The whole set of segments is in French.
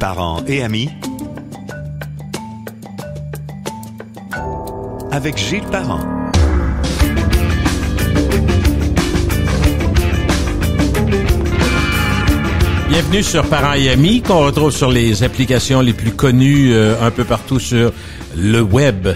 parents et amis avec Gilles Parent. Bienvenue sur Parents et Amis, qu'on retrouve sur les applications les plus connues un peu partout sur le web.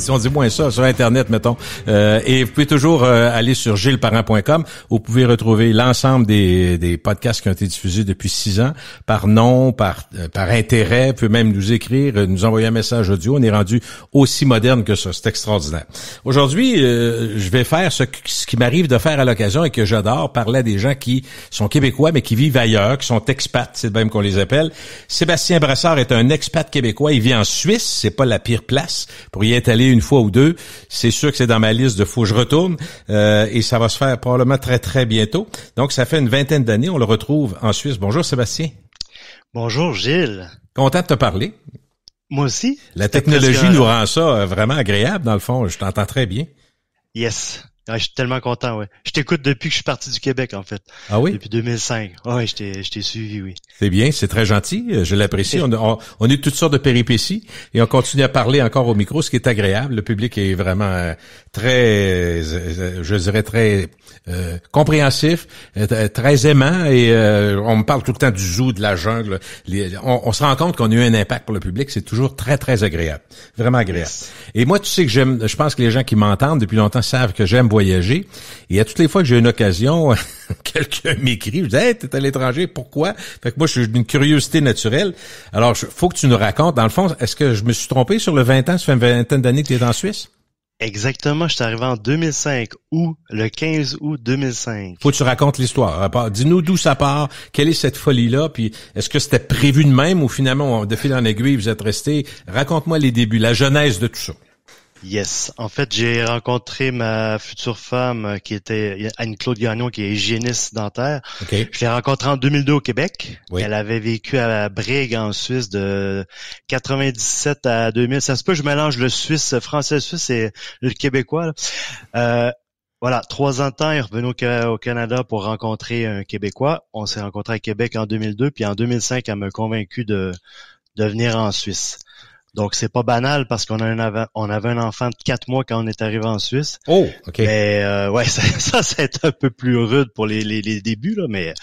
On dit moins ça, sur Internet, mettons. Et vous pouvez toujours aller sur gillesparent.com où vous pouvez retrouver l'ensemble des podcasts qui ont été diffusés depuis 6 ans, par nom, par intérêt. Vous pouvez même nous écrire, nous envoyer un message audio. On est rendu aussi moderne que ça. C'est extraordinaire. Aujourd'hui, je vais faire ce qui m'arrive de faire à l'occasion et que j'adore, parler à des gens qui sont québécois, mais qui vivent ailleurs, qui sont expats, c'est de même qu'on les appelle. Sébastien Brassard est un expat québécois. Il vit en Suisse. C'est pas la pire place pour y être allé une fois ou deux. C'est sûr que c'est dans ma liste de faut que je retourne et ça va se faire probablement très, très bientôt. Donc, ça fait une vingtaine d'années. On le retrouve en Suisse. Bonjour, Sébastien. Bonjour, Gilles. Content de te parler. Moi aussi. La technologie nous rend ça vraiment agréable, dans le fond. Je t'entends très bien. Yes. Ouais, je suis tellement content, ouais. Je t'écoute depuis que je suis parti du Québec, en fait. Ah oui? Depuis 2005. Ouais, je t'ai suivi, oui. C'est bien, c'est très gentil, je l'apprécie. On a eu toutes sortes de péripéties et on continue à parler encore au micro, ce qui est agréable. Le public est vraiment très, je dirais très compréhensif, très aimant et on me parle tout le temps du zoo, de la jungle. On se rend compte qu'on a eu un impact pour le public, c'est toujours très, très agréable. Vraiment agréable. Yes. Et moi, tu sais que je pense que les gens qui m'entendent depuis longtemps savent que j'aime voyager. Et à toutes les fois que j'ai une occasion, quelqu'un m'écrit, je dis « Hey, t'es à l'étranger, pourquoi? » Fait que moi, je suis d'une curiosité naturelle. Alors, faut que tu nous racontes, dans le fond, est-ce que je me suis trompé sur le 20 ans? Ça fait une vingtaine d'années que tu es en Suisse? Exactement, je suis arrivé en 2005, le 15 août 2005. Faut que tu racontes l'histoire. Dis-nous d'où ça part, quelle est cette folie-là, puis est-ce que c'était prévu de même ou finalement, de fil en aiguille, vous êtes resté? Raconte-moi les débuts, la genèse de tout ça. Yes. En fait, j'ai rencontré ma future femme qui était Anne-Claude Gagnon, qui est hygiéniste dentaire. Okay. Je l'ai rencontrée en 2002 au Québec. Oui. Elle avait vécu à Brigue, en Suisse, de 97 à 2000. Ça se peut, je mélange le Suisse, français-suisse et le québécois. Voilà, 3 ans de temps, elle est revenue au Canada pour rencontrer un Québécois. On s'est rencontrés à Québec en 2002, puis en 2005, elle m'a convaincu de venir en Suisse. Donc, c'est pas banal parce on avait un enfant de 4 mois quand on est arrivé en Suisse. Oh, OK. Mais ouais, ça a été un peu plus rude pour les débuts, là, mais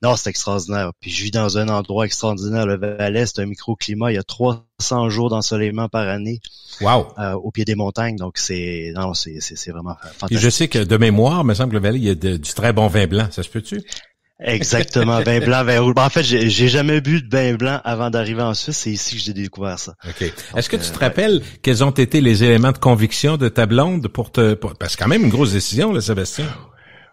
non, c'est extraordinaire. Puis je vis dans un endroit extraordinaire, le Valais, c'est un microclimat. Il y a 300 jours d'ensoleillement par année. Wow. Au pied des montagnes, donc c'est vraiment fantastique. Puis je sais que de mémoire, il me semble que le Valais, il y a du très bon vin blanc. Ça se peut-tu? Exactement, vin blanc, vin rouge. En fait, j'ai jamais bu de vin blanc avant d'arriver en Suisse. C'est ici que j'ai découvert ça. OK. Est-ce que tu te rappelles quels ont été les éléments de conviction de ta blonde parce que c'est quand même une grosse décision, là, Sébastien?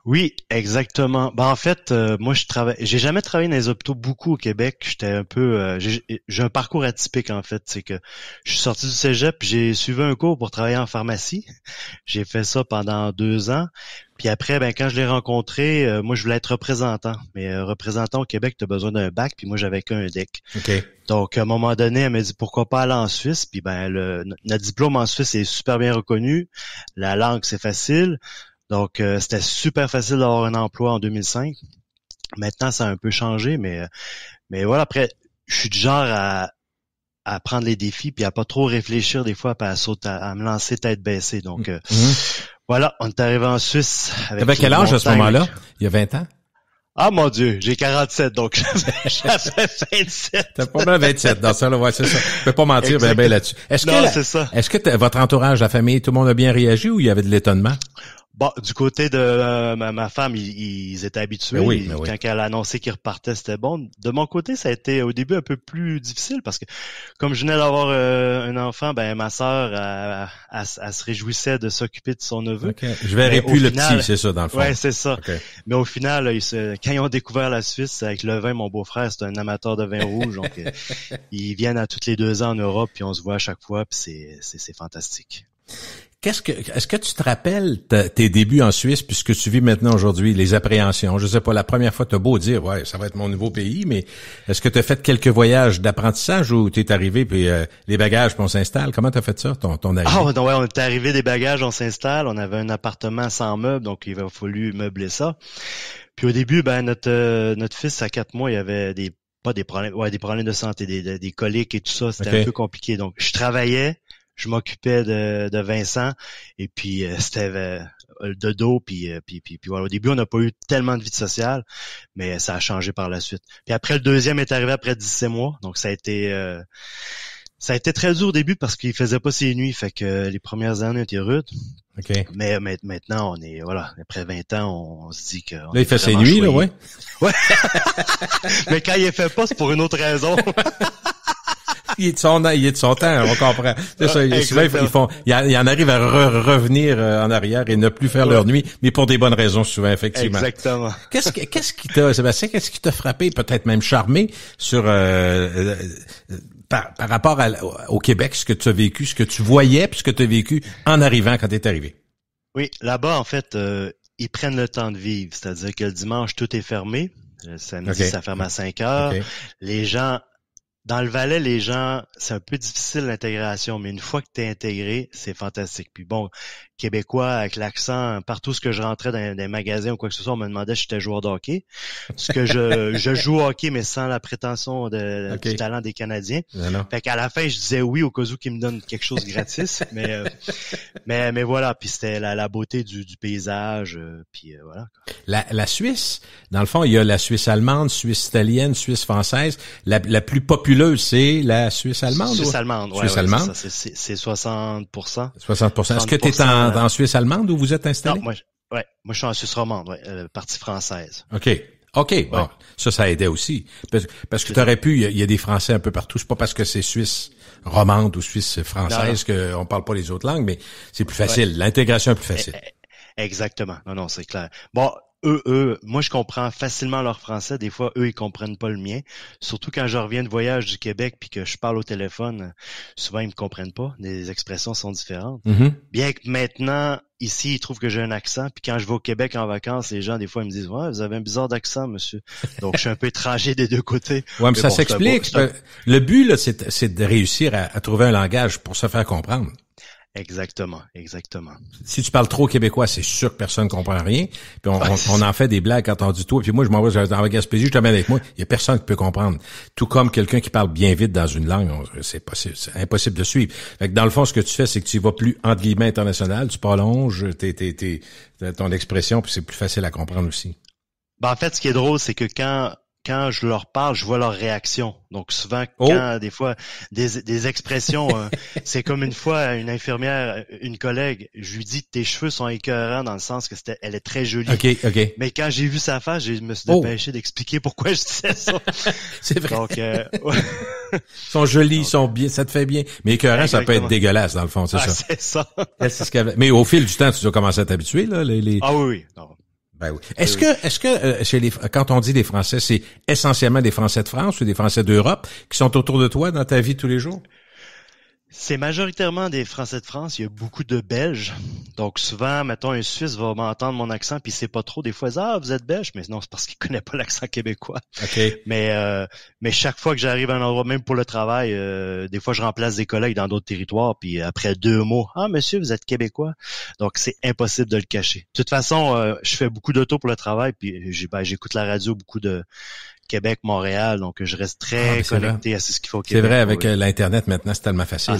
Oui, exactement. En fait, moi j'ai jamais travaillé dans les hôpitaux beaucoup au Québec. J'étais un peu j'ai un parcours atypique en fait, c'est que je suis sorti du cégep, puis j'ai suivi un cours pour travailler en pharmacie. J'ai fait ça pendant 2 ans. Puis après, quand je l'ai rencontré, moi je voulais être représentant. Mais représentant au Québec, tu as besoin d'un bac, puis moi j'avais qu'un DEC. OK. Donc à un moment donné, elle m'a dit pourquoi pas aller en Suisse. Puis notre diplôme en Suisse est super bien reconnu. La langue, c'est facile. Donc, c'était super facile d'avoir un emploi en 2005. Maintenant, ça a un peu changé, mais voilà. Après, je suis du genre à prendre les défis puis à pas trop réfléchir des fois, puis à me lancer tête baissée. Donc, voilà, on est arrivé en Suisse. T'avais quel âge à ce moment-là? Il y a 20 ans? Ah, mon Dieu, j'ai 47, donc j'avais 27. T'as pas mal 27 dans ça, là, ouais, c'est ça. Je peux pas mentir ben là-dessus. Est-ce que votre entourage, la famille, tout le monde a bien réagi ou il y avait de l'étonnement? Bon, du côté de ma femme, ils étaient habitués. Oui. Quand elle a annoncé qu'il repartait, c'était bon. De mon côté, ça a été au début un peu plus difficile parce que comme je venais d'avoir un enfant, ma sœur, elle se réjouissait de s'occuper de son neveu. Okay. Je verrai plus le petit, c'est ça, dans le fond. Ouais, c'est ça. Okay. Mais au final, quand ils ont découvert la Suisse avec le vin, mon beau-frère, c'est un amateur de vin rouge, donc ils viennent à toutes les 2 ans en Europe, puis on se voit à chaque fois, puis c'est fantastique. Est-ce que tu te rappelles tes débuts en Suisse puisque tu vis maintenant aujourd'hui, les appréhensions? Je sais pas, la première fois, t'as beau dire, ouais, ça va être mon nouveau pays, mais est-ce que t'as fait quelques voyages d'apprentissage ou t'es arrivé puis les bagages puis on s'installe? Comment t'as fait ça, ton arrivée? Ah, ouais, on est arrivé des bagages, on s'installe, on avait un appartement sans meubles, donc il a fallu meubler ça. Puis au début, notre fils à 4 mois, il avait des pas des problèmes, des problèmes de santé, des coliques et tout ça. C'était Okay. un peu compliqué. Donc, je travaillais, je m'occupais de Vincent, et puis c'était de dos, puis voilà. Au début, on n'a pas eu tellement de vie sociale, mais ça a changé par la suite. Puis après, le deuxième est arrivé après 17 mois, donc ça a été très dur au début parce qu'il faisait pas ses nuits, fait que les premières années étaient rudes. OK. Mais maintenant, on est, après 20 ans, on se dit que... Là, il fait ses nuits, là, ouais. Ouais. Mais quand il est fait pas, c'est pour une autre raison. Il est de son temps, on comprend. C'est ça. Souvent, il en arrive à revenir en arrière et ne plus faire leur nuit, mais pour des bonnes raisons, souvent, effectivement. Exactement. Qu'est-ce qui t'a, Sébastien, qu'est-ce qui t'a frappé, peut-être même charmé sur, par rapport au Québec, ce que tu as vécu, ce que tu voyais, puis ce que tu as vécu en arrivant quand tu es arrivé? Oui, là-bas, en fait, ils prennent le temps de vivre. C'est-à-dire que le dimanche, tout est fermé. Le samedi, ça ferme à 5 heures. Okay. Les gens, dans le Valais, c'est un peu difficile l'intégration, mais une fois que tu es intégré, c'est fantastique. Puis bon, québécois avec l'accent, partout ce que je rentrais dans des magasins ou quoi que ce soit, on me demandait si j'étais joueur de hockey. Parce que je joue au hockey, mais sans la prétention du talent des Canadiens. Non. Fait qu'à la fin, je disais oui au cas où qu'ils me donnent quelque chose gratis. mais voilà, puis c'était la beauté du paysage, puis voilà. La Suisse, dans le fond, il y a la Suisse allemande, Suisse italienne, Suisse française. La plus populeuse, c'est la Suisse allemande. Suisse allemande, ouais. Suisse allemande. C'est 60%. 60%. Est-ce que tu es en Suisse allemande où vous êtes installé? Non, moi je suis en Suisse romande, partie française. OK. Bon, ça aidait aussi. Parce que t'aurais pu, il y a des Français un peu partout. C'est pas parce que c'est Suisse romande ou Suisse française qu'on parle pas les autres langues, mais c'est plus facile. Ouais. L'intégration est plus facile. Exactement. Non, c'est clair. Bon, eux, moi je comprends facilement leur français. Des fois, eux, ils comprennent pas le mien. Surtout quand je reviens de voyage du Québec puis que je parle au téléphone, souvent ils me comprennent pas. Les expressions sont différentes. Mm-hmm. Bien que maintenant, ici, ils trouvent que j'ai un accent. Puis quand je vais au Québec en vacances, les gens, des fois, ils me disent « Ouais, vous avez un bizarre d'accent, monsieur. » Donc, je suis un peu étranger des deux côtés. Ouais, mais ça s'explique. Le but, là, c'est de réussir à trouver un langage pour se faire comprendre. Exactement. Si tu parles trop québécois, c'est sûr que personne ne comprend rien. Puis on en fait des blagues quand on dit toi. Puis moi, je m'en vais dans la Gaspésie, je te mets avec moi. Il y a personne qui peut comprendre. Tout comme quelqu'un qui parle bien vite dans une langue, c'est impossible de suivre. Fait que dans le fond, ce que tu fais, c'est que tu vas plus entre guillemets international, tu prolonges ton expression, puis c'est plus facile à comprendre aussi. Ben en fait, ce qui est drôle, c'est que quand je leur parle, je vois leur réaction. Donc souvent, quand des fois des expressions, c'est comme une fois une infirmière, une collègue, je lui dis tes cheveux sont écœurants dans le sens que elle est très jolie. OK. Mais quand j'ai vu sa face, je me suis dépêché d'expliquer pourquoi je disais ça. C'est vrai. Donc Ils sont jolis, ils sont bien, ça te fait bien. Mais écœurant, ça peut être dégueulasse dans le fond, c'est ça. C'est ça. Mais au fil du temps, tu dois commencer à t'habituer là. Ah oui. Non. Ben oui. Est-ce que quand on dit des Français, c'est essentiellement des Français de France ou des Français d'Europe qui sont autour de toi dans ta vie tous les jours? C'est majoritairement des Français de France. Il y a beaucoup de Belges. Donc souvent, mettons, un Suisse va m'entendre mon accent puis il sait pas trop. Des fois, vous êtes belge, mais non, c'est parce qu'il connaît pas l'accent québécois. OK. Mais chaque fois que j'arrive à un endroit, même pour le travail, des fois je remplace des collègues dans d'autres territoires. Puis après 2 mots, monsieur, vous êtes québécois. Donc c'est impossible de le cacher. De toute façon, je fais beaucoup d'auto pour le travail. Puis j'écoute la radio, beaucoup de Québec, Montréal, donc je reste très connecté à ce qu'il faut au Québec. C'est vrai, avec l'Internet maintenant, c'est tellement facile.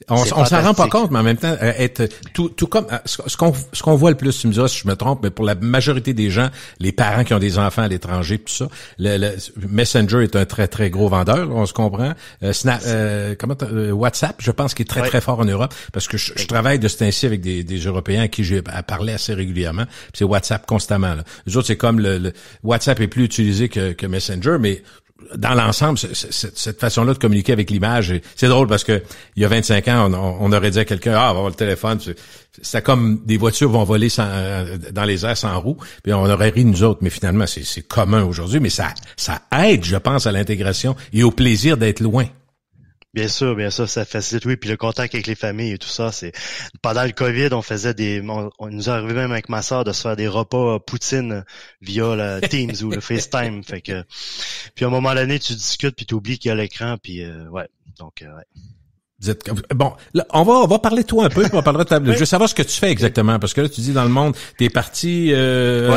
On s'en rend pas compte, mais en même temps, être tout comme ce qu'on voit le plus, tu me diras si je me trompe, mais pour la majorité des gens, les parents qui ont des enfants à l'étranger, tout ça, le Messenger est un très très gros vendeur, on se comprend. WhatsApp, je pense qu'il est très très fort en Europe, parce que je travaille de ce temps-ci avec des Européens à qui j'ai parlé assez régulièrement. C'est WhatsApp constamment. Là. Les autres, c'est comme le WhatsApp est plus utilisé que Messenger, mais dans l'ensemble, cette façon-là de communiquer avec l'image, c'est drôle parce que il y a 25 ans, on aurait dit à quelqu'un, on va avoir le téléphone, c'est comme des voitures vont voler dans les airs sans roue, puis on aurait ri nous autres, mais finalement, c'est commun aujourd'hui, mais ça aide, je pense, à l'intégration et au plaisir d'être loin. Bien sûr, ça facilite, oui. Puis le contact avec les familles et tout ça, c'est pendant le COVID, on nous est arrivé même avec ma sœur de se faire des repas poutine via le Teams ou le FaceTime. Fait que, puis à un moment donné, tu discutes puis tu oublies qu'il y a l'écran, puis donc. Bon, là, on va parler de toi un peu, puis on parlera de ta... Je veux savoir ce que tu fais exactement, parce que là, tu dis dans le monde, t'es parti,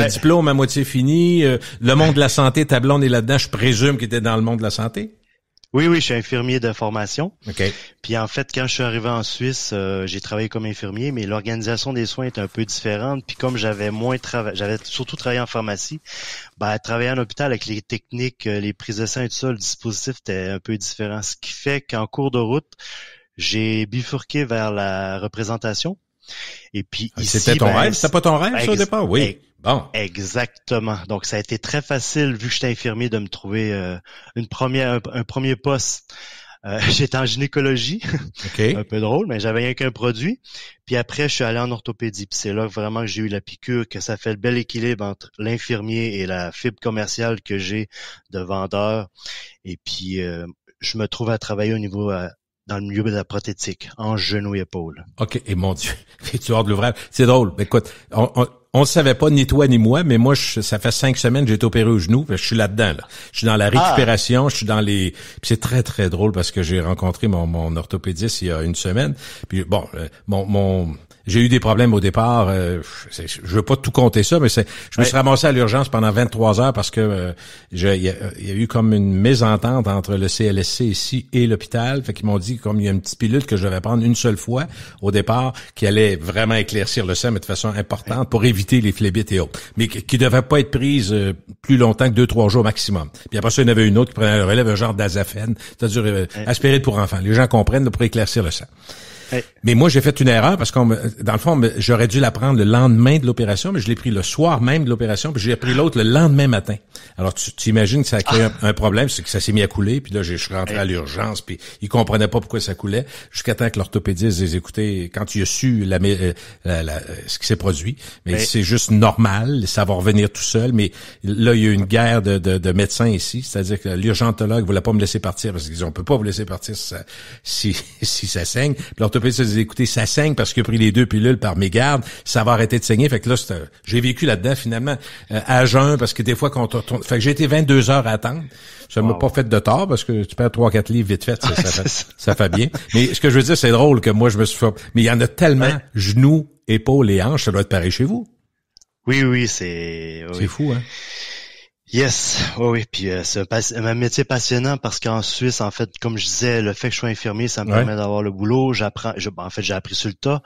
diplôme à moitié fini, le monde de la santé, ta blonde est là-dedans, je présume qu'il était dans le monde de la santé? Oui, je suis infirmier de formation. OK. Puis en fait, quand je suis arrivé en Suisse, j'ai travaillé comme infirmier, mais l'organisation des soins est un peu différente. Puis comme j'avais surtout travaillé en pharmacie, travailler en hôpital avec les techniques, les prises de sang et tout ça, le dispositif était un peu différent. Ce qui fait qu'en cours de route, j'ai bifurqué vers la représentation. Et puis ici, c'était ton rêve? C'était pas ton rêve, ça, au départ? Oui. Bon. Exactement. Donc, ça a été très facile, vu que j'étais infirmier, de me trouver un premier poste. J'étais en gynécologie. Okay. Un peu drôle, mais j'avais rien qu'un produit. Puis après, je suis allé en orthopédie. Puis c'est là vraiment que j'ai eu la piqûre, que ça fait le bel équilibre entre l'infirmier et la fibre commerciale que j'ai de vendeur. Et puis, je me trouve à travailler au niveau... dans le milieu de la prothétique, en genou et épaule. OK. Et mon Dieu, tu hors de l'ouvrage. C'est drôle. Écoute, on le savait pas, ni toi ni moi, mais moi, ça fait 5 semaines que j'ai été opéré au genou. Je suis là-dedans, là. Je suis dans la récupération, je suis dans les... Puis c'est très, très drôle parce que j'ai rencontré mon orthopédiste il y a une semaine. Puis bon, j'ai eu des problèmes au départ. Je veux pas tout compter ça, mais je me suis ramassé à l'urgence pendant 23 heures parce que il y a eu comme une mésentente entre le CLSC ici et l'hôpital. Fait qu'ils m'ont dit comme il y a une petite pilule que je devais prendre une seule fois au départ qui allait vraiment éclaircir le sang, mais de façon importante pour éviter les phlébites et autres. Mais qui devait pas être prise plus longtemps que 2-3 jours maximum. Puis après ça, il y en avait une autre qui prenait le relève, un genre d'azafène, c'est-à-dire aspirine pour enfants. Les gens comprennent pour éclaircir le sang. Mais moi, j'ai fait une erreur parce dans le fond, j'aurais dû la prendre le lendemain de l'opération, mais je l'ai pris le soir même de l'opération, puis j'ai pris l'autre le lendemain matin. Alors, tu imagines que ça a créé un problème, c'est que ça s'est mis à couler, puis là, je suis rentré à l'urgence, puis ils comprenaient pas pourquoi ça coulait, jusqu'à temps que l'orthopédiste les écoutait quand il a su ce qui s'est produit. Mais c'est juste normal, ça va revenir tout seul, mais là, il y a eu une guerre de médecins ici, c'est-à-dire que l'urgentologue voulait pas me laisser partir, parce qu'ils disaient, on peut pas vous laisser partir si ça saigne. Puis l'orthopédiste se disait, écoutez, ça saigne parce qu'il a pris les 2 pilules par mégarde, ça va arrêter de saigner. Fait que là, j'ai vécu là-dedans, finalement, à jeun, parce que des fois, fait que j'ai été 22 heures à attendre. Ça m'a pas fait de tort, parce que tu perds 3-4 livres vite fait, ça fait bien. Mais ce que je veux dire, c'est drôle que moi, je me suis fait... Mais il y en a tellement, genoux, épaules et hanches, ça doit être pareil chez vous. Oui, c'est... C'est fou, hein? Yes, oui. Puis c'est un métier passionnant parce qu'en Suisse, en fait, comme je disais, le fait que je sois infirmier, ça me permet d'avoir le boulot. J'ai appris sur le tas.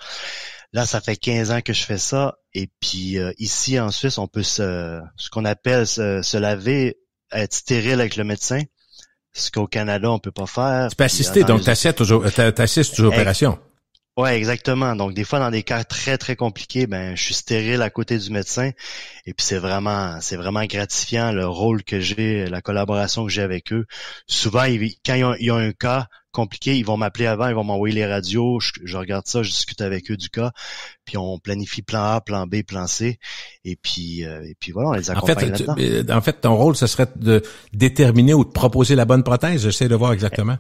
Là, ça fait 15 ans que je fais ça. Et puis ici, en Suisse, on peut ce qu'on appelle se laver, être stérile avec le médecin. Ce qu'au Canada, on peut pas faire. Tu peux assister, donc t'assistes aux opérations. Ouais, exactement. Donc, des fois, dans des cas très, très compliqués, je suis stérile à côté du médecin. Et puis, c'est vraiment gratifiant, le rôle que j'ai, la collaboration que j'ai avec eux. Souvent, quand ils ont un cas compliqué, ils vont m'appeler avant, ils vont m'envoyer les radios, je regarde ça, je discute avec eux du cas, puis on planifie plan A, plan B, plan C. Et puis voilà, on les accompagne là-dedans. En fait, ton rôle, ce serait de déterminer ou de proposer la bonne prothèse. J'essaie de voir exactement.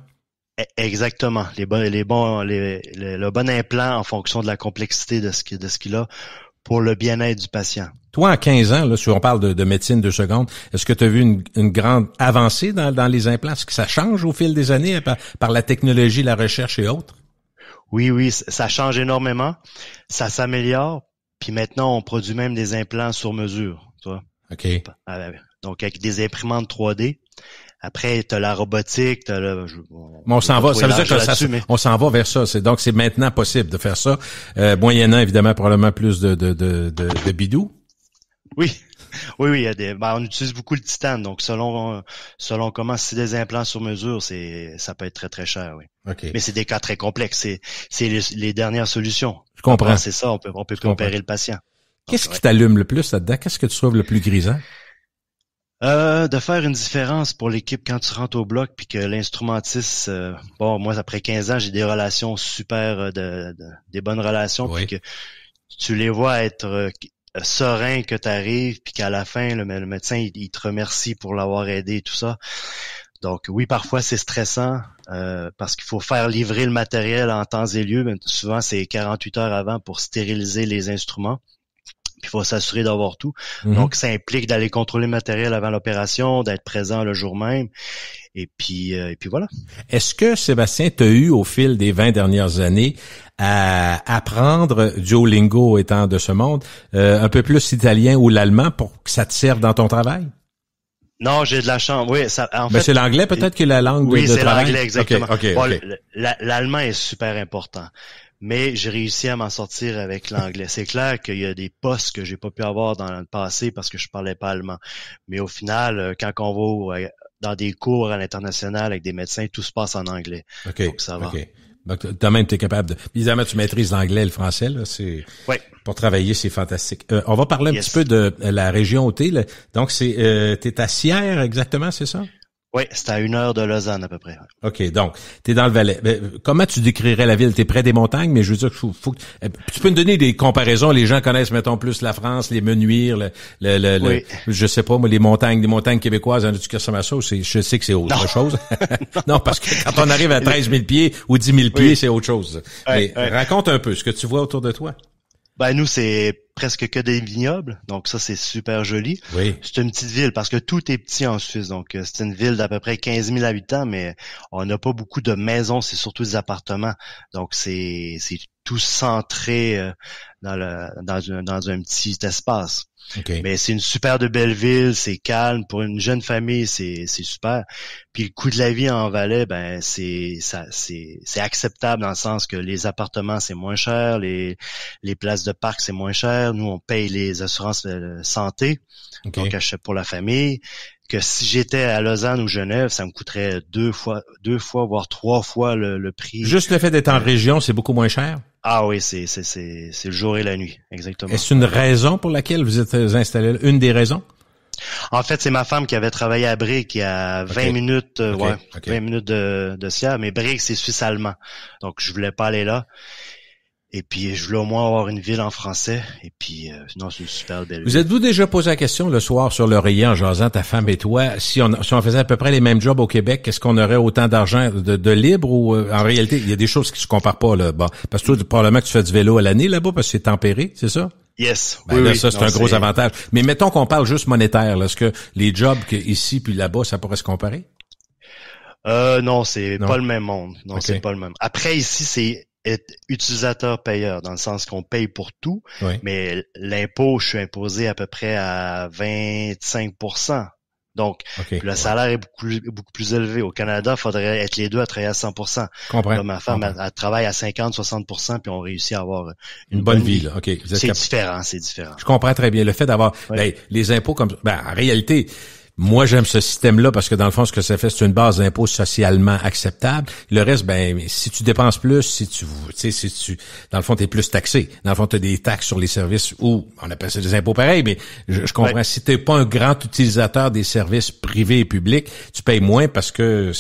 Exactement. Le bon implant en fonction de la complexité de ce qu'il a pour le bien-être du patient. Toi, en 15 ans, là, si on parle de médecine 2 secondes, est-ce que tu as vu une grande avancée dans les implants? Est-ce que ça change au fil des années par la technologie, la recherche et autres? Oui, ça change énormément. Ça s'améliore. Puis maintenant, on produit même des implants sur mesure. Tu vois? OK. Donc, avec des imprimantes 3D. Après, t'as la robotique, on s'en va. Ça veut dire que on s'en va vers ça. Donc, c'est maintenant possible de faire ça. Moyennant, évidemment, probablement plus de bidou. Oui. Il y a on utilise beaucoup le titane. Donc, selon comment c'est des implants sur mesure, ça peut être très, très cher, oui. Okay. Mais c'est des cas très complexes. C'est les dernières solutions. Je comprends. Après, c'est ça. On peut plus opérer le patient. Qu'est-ce qui t'allume le plus là-dedans? Qu'est-ce que tu trouves le plus grisant? De faire une différence pour l'équipe quand tu rentres au bloc puis que l'instrumentiste, moi après 15 ans, j'ai des relations super, des bonnes relations, oui. Puis que tu les vois être sereins que tu arrives puis qu'à la fin le médecin il te remercie pour l'avoir aidé et tout ça. Donc oui, parfois c'est stressant parce qu'il faut faire livrer le matériel en temps et lieu, mais souvent c'est 48 heures avant pour stériliser les instruments. Puis il faut s'assurer d'avoir tout. Mhm. Donc, ça implique d'aller contrôler le matériel avant l'opération, d'être présent le jour même. Et puis voilà. Est-ce que, Sébastien, t'as eu au fil des 20 dernières années à apprendre, Duolingo étant de ce monde, un peu plus l'italien ou l'allemand pour que ça te serve dans ton travail? Non, j'ai de la chance. Oui, ça, en Ben, fait. c'est l'anglais peut-être qui est la langue Oui, de c'est travail? l'anglais, exactement. OK. Bon, l'allemand est super important. Mais j'ai réussi à m'en sortir avec l'anglais. C'est clair qu'il y a des postes que j'ai pas pu avoir dans le passé parce que je parlais pas allemand. Mais au final, quand on va dans des cours à l'international avec des médecins, tout se passe en anglais. OK. Donc ça va. OK. Donc, toi-même, t'es capable de... Évidemment, tu maîtrises l'anglais et le français, là. Oui. Pour travailler, c'est fantastique. On va parler un Yes. petit peu de la région où t'es, là. Donc, t'es à Sierre, exactement, c'est ça? Oui, c'est à 1 heure de Lausanne à peu près. OK, donc, t'es dans le Valais. Comment tu décrirais la ville? T'es près des montagnes, mais je veux dire que tu peux me donner des comparaisons. Les gens connaissent, mettons, plus la France, les Menuires, Oui. je sais pas, moi, les montagnes québécoises, en Atticus-Sama-Sault, je sais que c'est autre chose. Non, parce que quand on arrive à 13 000 pieds ou 10 000 pieds, c'est autre chose. Ouais, Mais raconte un peu ce que tu vois autour de toi. Ben nous, c'est presque que des vignobles, donc ça, c'est super joli. Oui. C'est une petite ville parce que tout est petit en Suisse, donc c'est une ville d'à peu près 15 000 habitants, mais on n'a pas beaucoup de maisons, c'est surtout des appartements. Donc c'est tout centré dans un petit espace. OK. Mais c'est une super de belle ville, c'est calme pour une jeune famille, c'est super. Puis le coût de la vie en Valais, ben c'est acceptable dans le sens que les appartements c'est moins cher, les places de parc c'est moins cher. Nous on paye les assurances santé, OK. donc achète pour la famille. Que si j'étais à Lausanne ou Genève, ça me coûterait deux fois voire 3 fois le prix. Juste le fait d'être en région, c'est beaucoup moins cher? Ah oui, c'est le jour et la nuit, exactement. Est-ce une raison pour laquelle vous êtes installé là? Une des raisons? En fait, c'est ma femme qui avait travaillé à Brigue, qui a 20 minutes, OK. 20 minutes de Sierre, mais Brigue, c'est suisse-allemand. Donc, je voulais pas aller là. Et puis, je voulais au moins avoir une ville en français. Et puis, non, c'est une super belle ville. Vous êtes-vous déjà posé la question le soir sur l'oreiller en jasant ta femme et toi, si on faisait à peu près les mêmes jobs au Québec, est-ce qu'on aurait autant d'argent de libre ou en réalité, il y a des choses qui se comparent pas là. Bon, parce que toi, probablement que tu fais du vélo à l'année là-bas parce que c'est tempéré, c'est ça? Yes. Ben oui, là, oui. ça, c'est un gros avantage. Mais mettons qu'on parle juste monétaire, là. Est-ce que les jobs ici puis là-bas, ça pourrait se comparer? Non, c'est Non. pas le même monde. Non, OK. c'est pas le même. Après, ici, c'est être utilisateur-payeur, dans le sens qu'on paye pour tout, Oui. mais l'impôt, je suis imposé à peu près à 25%. Donc, OK. le salaire est beaucoup plus élevé. Au Canada, il faudrait être les deux à travailler à 100%. Comprends. Là, ma femme, Comprends. elle travaille à 50-60%, puis on réussit à avoir Une bonne vie, là. OK. Vous êtes C'est différent. Je comprends très bien. Le fait d'avoir Ouais. les impôts comme en réalité, moi j'aime ce système-là parce que dans le fond, ce que ça fait, c'est une base d'impôt socialement acceptable. Le reste, si tu dépenses plus, si tu dans le fond, t'es plus taxé. Dans le fond, t'as des taxes sur les services ou on appelle ça des impôts pareils, mais je comprends. Ouais. Si t'es pas un grand utilisateur des services privés et publics, tu payes moins parce que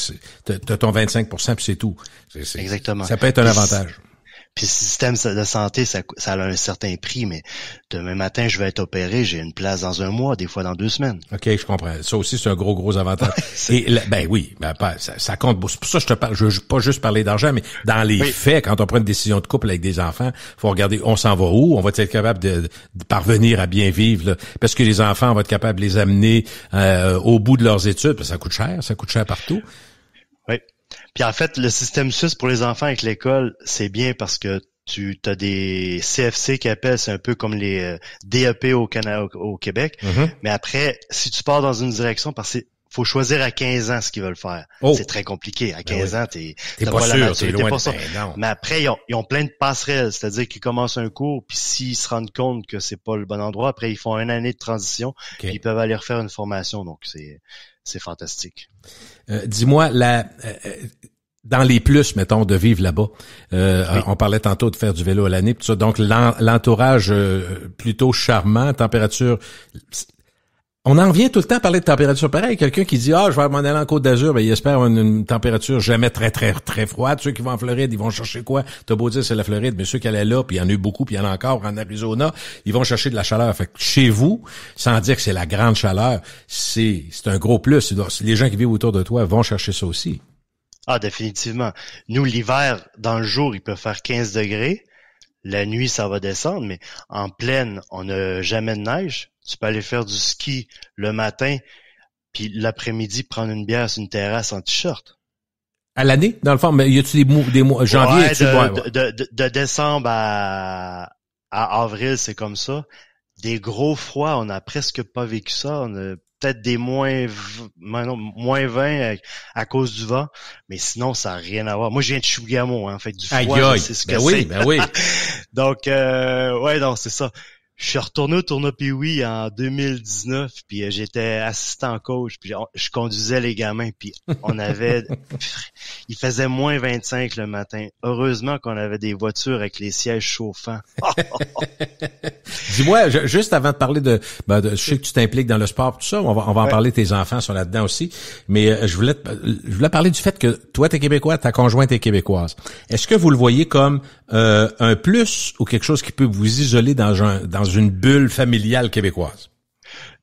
t'as ton 25% puis c'est tout. Exactement. Ça peut être un Puis avantage. Puis le système de santé, ça a un certain prix, mais demain matin, je vais être opéré, j'ai une place dans 1 mois, des fois dans 2 semaines. OK, je comprends. Ça aussi, c'est un gros avantage. Et oui, ça compte. C'est pour ça que je te parle. Je veux pas juste parler d'argent, mais dans les faits, quand on prend une décision de couple avec des enfants, faut regarder, on s'en va où? On va être capable de parvenir à bien vivre, là? Parce que les enfants, on va être capable de les amener au bout de leurs études, parce que ça coûte cher partout. Oui. Puis en fait, le système suisse pour les enfants avec l'école, c'est bien parce que tu as des CFC qui appellent, c'est un peu comme les DEP au Canada, au Québec. Mm-hmm. Mais après, si tu pars dans une direction, parce que faut choisir à 15 ans ce qu'ils veulent faire. Oh. C'est très compliqué. À 15 ans, T'es t'as pas la sûr, maturité t'es loin pour de... ça. non. Mais après, ils ont plein de passerelles. C'est-à-dire qu'ils commencent un cours, puis s'ils se rendent compte que c'est pas le bon endroit, après, ils font 1 année de transition, puis ils peuvent aller refaire une formation. Donc, c'est fantastique. Dis-moi, dans les plus, mettons, de vivre là-bas, Oui. on parlait tantôt de faire du vélo à l'année, tout ça. Donc, l'entourage plutôt charmant, température... On en vient tout le temps à parler de température pareille. Quelqu'un qui dit, je vais m'en aller en Côte d'Azur, il espère une température jamais très, très, très froide. Ceux qui vont en Floride, ils vont chercher quoi? T'as beau dire c'est la Floride, mais ceux qui allaient là, puis il y en a eu beaucoup, puis il y en a encore en Arizona, ils vont chercher de la chaleur. Fait que chez vous, sans dire que c'est la grande chaleur, c'est un gros plus. Les gens qui vivent autour de toi vont chercher ça aussi. Ah, définitivement. Nous, l'hiver, dans le jour, il peut faire 15 degrés. La nuit, ça va descendre, mais en plaine, on n'a jamais de neige. Tu peux aller faire du ski le matin, puis l'après-midi, prendre une bière sur une terrasse en t-shirt. À l'année, dans le fond, mais y a-tu des mois, janvier, de décembre à avril, c'est comme ça. Des gros froids, on n'a presque pas vécu ça. On a peut-être des moins 20 à cause du vent, mais sinon, ça n'a rien à voir. Moi, je viens de Chibougamau, hein, fait que du froid, c'est ce que c'est. Ben oui. Donc, ouais, non, c'est ça. Je suis retourné au tournoi Pee-Wee en 2019, puis j'étais assistant coach, puis je conduisais les gamins, puis il faisait moins 25 le matin. Heureusement qu'on avait des voitures avec les sièges chauffants. Dis-moi, juste avant de parler de je sais que tu t'impliques dans le sport, tout ça, on va en parler, tes enfants sont là-dedans aussi, mais je voulais parler du fait que toi, t'es québécois, ta conjointe est québécoise. Est-ce que vous le voyez comme un plus ou quelque chose qui peut vous isoler dans une bulle familiale québécoise?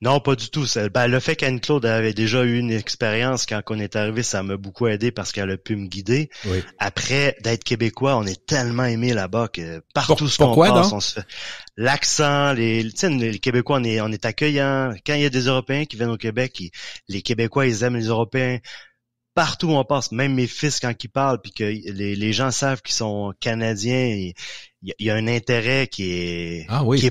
Non, pas du tout. Le fait qu'Anne-Claude avait déjà eu une expérience quand on est arrivé, ça m'a beaucoup aidé parce qu'elle a pu me guider. Oui. Après, d'être québécois, on est tellement aimé là-bas que partout ce qu'on passe, on se fait l'accent, les Québécois, on est accueillants. Quand il y a des Européens qui viennent au Québec, les Québécois, ils aiment les Européens. Partout où on passe, même mes fils quand ils parlent, puis que les gens savent qu'ils sont Canadiens, il y a un intérêt qui est c'est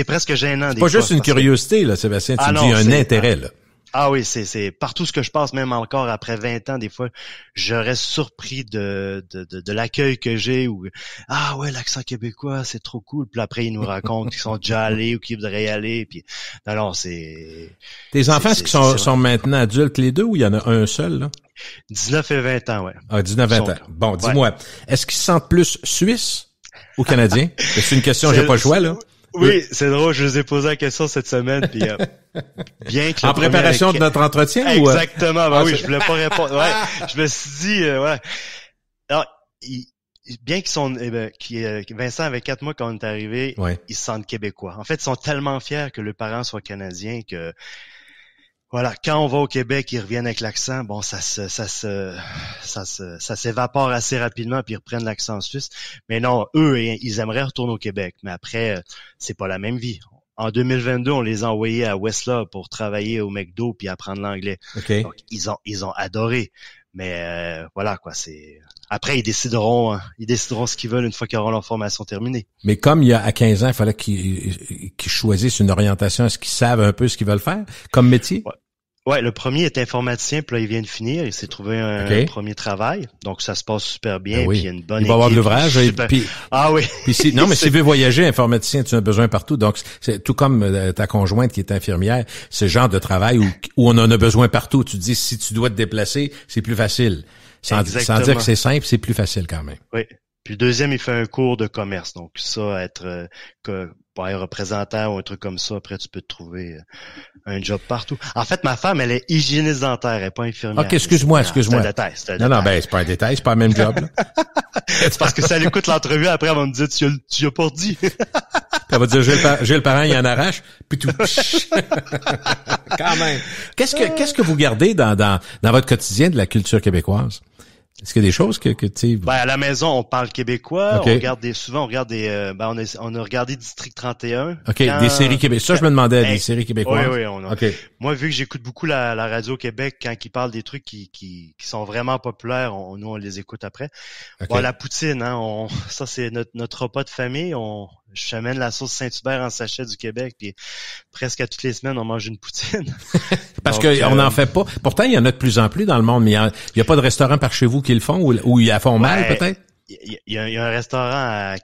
presque gênant. C'est pas juste une curiosité là, Sébastien, tu me dis un intérêt là. Ah oui, c'est partout ce que je passe, même encore après 20 ans, des fois, je reste surpris de l'accueil que j'ai ou ah ouais, l'accent québécois, c'est trop cool. Puis après, ils nous racontent qu'ils sont déjà allés ou qu'ils voudraient y aller. Puis non, c'est. Tes enfants, est-ce qu'ils sont maintenant adultes les deux ou il y en a un seul là? 19 et 20 ans, ouais. Ah, 19-20 ans. Bon, dis-moi, est-ce qu'ils se sentent plus suisses ou canadiens? C'est une question, j'ai pas le choix là. Oui, c'est drôle, je vous ai posé la question cette semaine, puis bien que en préparation de notre entretien exactement, ben oui, je voulais pas répondre. Ouais, je me suis dit, ouais. Alors, bien qu'ils sont, Vincent avait 4 mois quand on est arrivé, ils se sentent québécois. En fait, ils sont tellement fiers que leurs parents soient canadiens que, voilà, quand on va au Québec, ils reviennent avec l'accent. Bon, ça s'évapore assez rapidement puis ils reprennent l'accent suisse. Mais non, eux, ils aimeraient retourner au Québec. Mais après, c'est pas la même vie. En 2022, on les a envoyés à Westlaw pour travailler au McDo puis apprendre l'anglais. Okay. Donc, ils ont adoré. Mais voilà, quoi, c'est. Après, ils décideront ce qu'ils veulent une fois qu'ils auront leur formation terminée. Mais comme il y a à 15 ans, il fallait qu'ils choisissent une orientation, est-ce qu'ils savent un peu ce qu'ils veulent faire comme métier? Ouais, le premier est informaticien, puis là, il vient de finir. Il s'est trouvé un premier travail. Donc, ça se passe super bien. Ben oui. Puis il y a une bonne équipe. Il va avoir de l'ouvrage. Ah oui. Puis non, mais s'il veut voyager, informaticien, tu en as besoin partout. Donc, c'est tout comme ta conjointe qui est infirmière, ce genre de travail où on en a besoin partout. Tu te dis, si tu dois te déplacer, c'est plus facile. Sans dire que c'est simple, c'est plus facile quand même. Oui. Puis le deuxième, il fait un cours de commerce. Donc, ça, être représentant ou un truc comme ça, après, tu peux te trouver un job partout. En fait, ma femme, elle est hygiéniste dentaire, elle est pas infirmière. OK, excuse-moi. C'est un détail. Non, ben, c'est pas un détail, c'est pas le même job, là. C'est parce que ça elle écoute l'entrevue, après, elle va me dire, tu as pas dit. Elle va dire, j'ai le parent, il en arrache, puis tout. Quand même. Qu'est-ce que vous gardez dans votre quotidien de la culture québécoise? Est-ce qu'il y a des choses que tu sais? Ben, à la maison, on parle québécois. Okay. On a regardé District 31. OK, des séries québécoises. Ça, je me demandais, des séries québécoises. Oui, OK. Moi, vu que j'écoute beaucoup la radio Québec, quand ils parlent des trucs qui sont vraiment populaires, nous, on les écoute après. Okay. Bon, la poutine, hein, ça, c'est notre repas de famille. Je la sauce Saint-Hubert en sachet du Québec, puis presque à toutes les semaines, on mange une poutine. Parce qu'on n'en fait pas. Pourtant, il y en a de plus en plus dans le monde, mais il y a pas de restaurant par chez vous qui le font ou ils la font mal, peut-être? Il y a un restaurant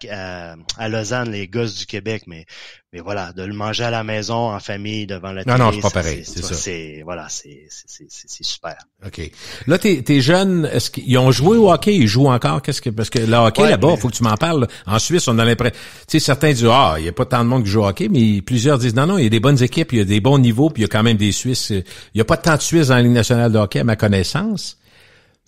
à Lausanne, les Gosses du Québec, mais voilà, de le manger à la maison, en famille, devant la télé. Non, c'est pas pareil, c'est ça. C'est super. OK. Là, tes jeunes, est-ce qu'ils ont joué au hockey? Ils jouent encore? Parce que le hockey, là-bas, faut que tu m'en parles. En Suisse, on a l'impression, tu sais, certains disent, il y a pas tant de monde qui joue au hockey, mais plusieurs disent, non, il y a des bonnes équipes, il y a des bons niveaux, puis il y a quand même des Suisses. Il y a pas tant de Suisses dans la Ligue nationale de hockey, à ma connaissance.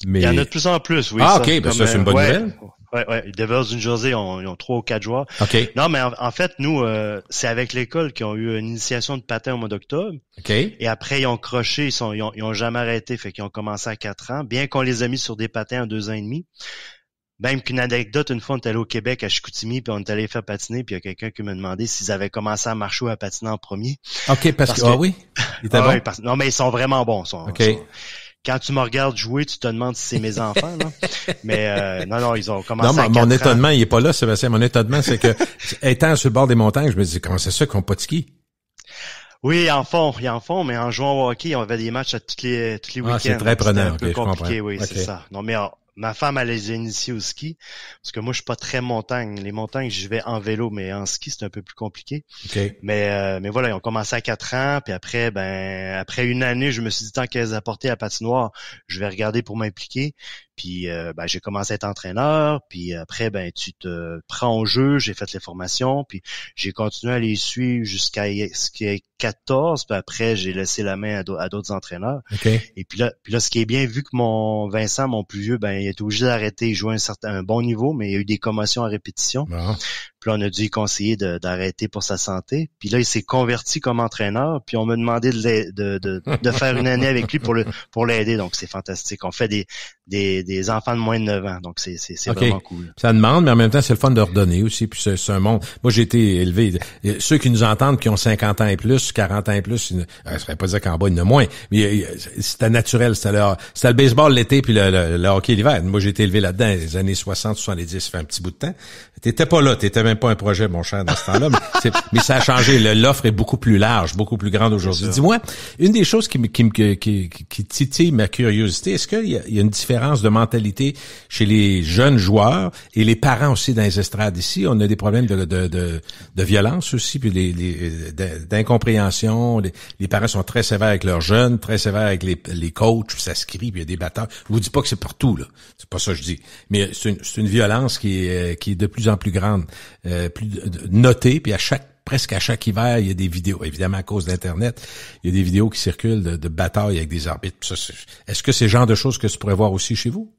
Mais... Il y en a de plus en plus, oui. Ah, OK, ça, c'est une bonne nouvelle. Ouais. Les Devils du New Jersey, ils ont 3 ou 4 joueurs. OK. Non, mais en fait, nous, c'est avec l'école qu'ils ont eu une initiation de patin au mois d'octobre. OK. Et après, ils ont croché, ils ont jamais arrêté, fait qu'ils ont commencé à 4 ans, bien qu'on les a mis sur des patins en 2 ans et demi. Même qu'une anecdote, une fois, on est allé au Québec, à Chicoutimi, puis on est allé faire patiner, puis il y a quelqu'un qui m'a demandé s'ils avaient commencé à marcher ou à patiner en premier. OK, parce que ah oui? Il était bon? Non, mais ils sont vraiment bons. OK. Quand tu me regardes jouer, tu te demandes si c'est mes enfants, là. Mais non, ils ont commencé à 4 ans. Mon étonnement, il est pas là, Sébastien. Mon étonnement, c'est que, étant sur le bord des montagnes, je me dis, comment c'est ça qu'ils n'ont pas de ski? Oui, ils en font, mais en jouant au hockey, on avait des matchs à tous les week-ends. C'est très prenant, un peu compliqué, oui, c'est ça. Non, mais ma femme, elle les a initiés au ski, parce que moi, je suis pas très montagne. Les montagnes, j'y vais en vélo, mais en ski, c'est un peu plus compliqué. Okay. Mais voilà, ils ont commencé à 4 ans, puis après, après une année, je me suis dit, tant qu'elles apportaient la patinoire, je vais regarder pour m'impliquer. Puis j'ai commencé à être entraîneur, puis après tu te prends au jeu, j'ai fait les formations, puis j'ai continué à les suivre jusqu'à ce qu'il y ait 14, puis après j'ai laissé la main à d'autres entraîneurs. Okay. Et puis là ce qui est bien, vu que Vincent, mon plus vieux, il était obligé d'arrêter, il jouait un bon niveau, mais il y a eu des commotions à répétition. Bon. Puis là, on a dû lui conseiller d'arrêter pour sa santé. Puis là, il s'est converti comme entraîneur. Puis on m'a demandé de faire une année avec lui pour l'aider. Donc c'est fantastique. On fait des enfants de moins de 9 ans. Donc c'est vraiment cool. Ça demande, mais en même temps, c'est le fun de redonner aussi. Puis c'est un monde. Moi, j'ai été élevé. Ceux qui nous entendent, qui ont 50 ans et plus, 40 ans et plus, je serais pas dire qu'en bas, il y en a moins. Mais c'était naturel. C'était le baseball l'été puis le hockey l'hiver. Moi, j'ai été élevé là-dedans les années 60, 70, ça fait un petit bout de temps. T'étais pas là, t'étais même pas un projet, mon cher, dans ce temps-là. Mais ça a changé. L'offre est beaucoup plus large, beaucoup plus grande aujourd'hui. Dis-moi, une des choses qui titille ma curiosité, est-ce qu'il y a une différence de mentalité chez les jeunes joueurs et les parents aussi dans les estrades ici? On a des problèmes de violence aussi, puis d'incompréhension. Les parents sont très sévères avec leurs jeunes, très sévères avec les coachs, puis ça se crie, puis il y a des batailles. Je vous dis pas que c'est partout, là. C'est pas ça que je dis. Mais c'est une violence qui est de plus en plus grande, plus notée, puis presque à chaque hiver, il y a des vidéos, évidemment à cause d'Internet, il y a des vidéos qui circulent de batailles avec des arbitres. Est-ce que c'est le genre de choses que tu pourrais voir aussi chez vous?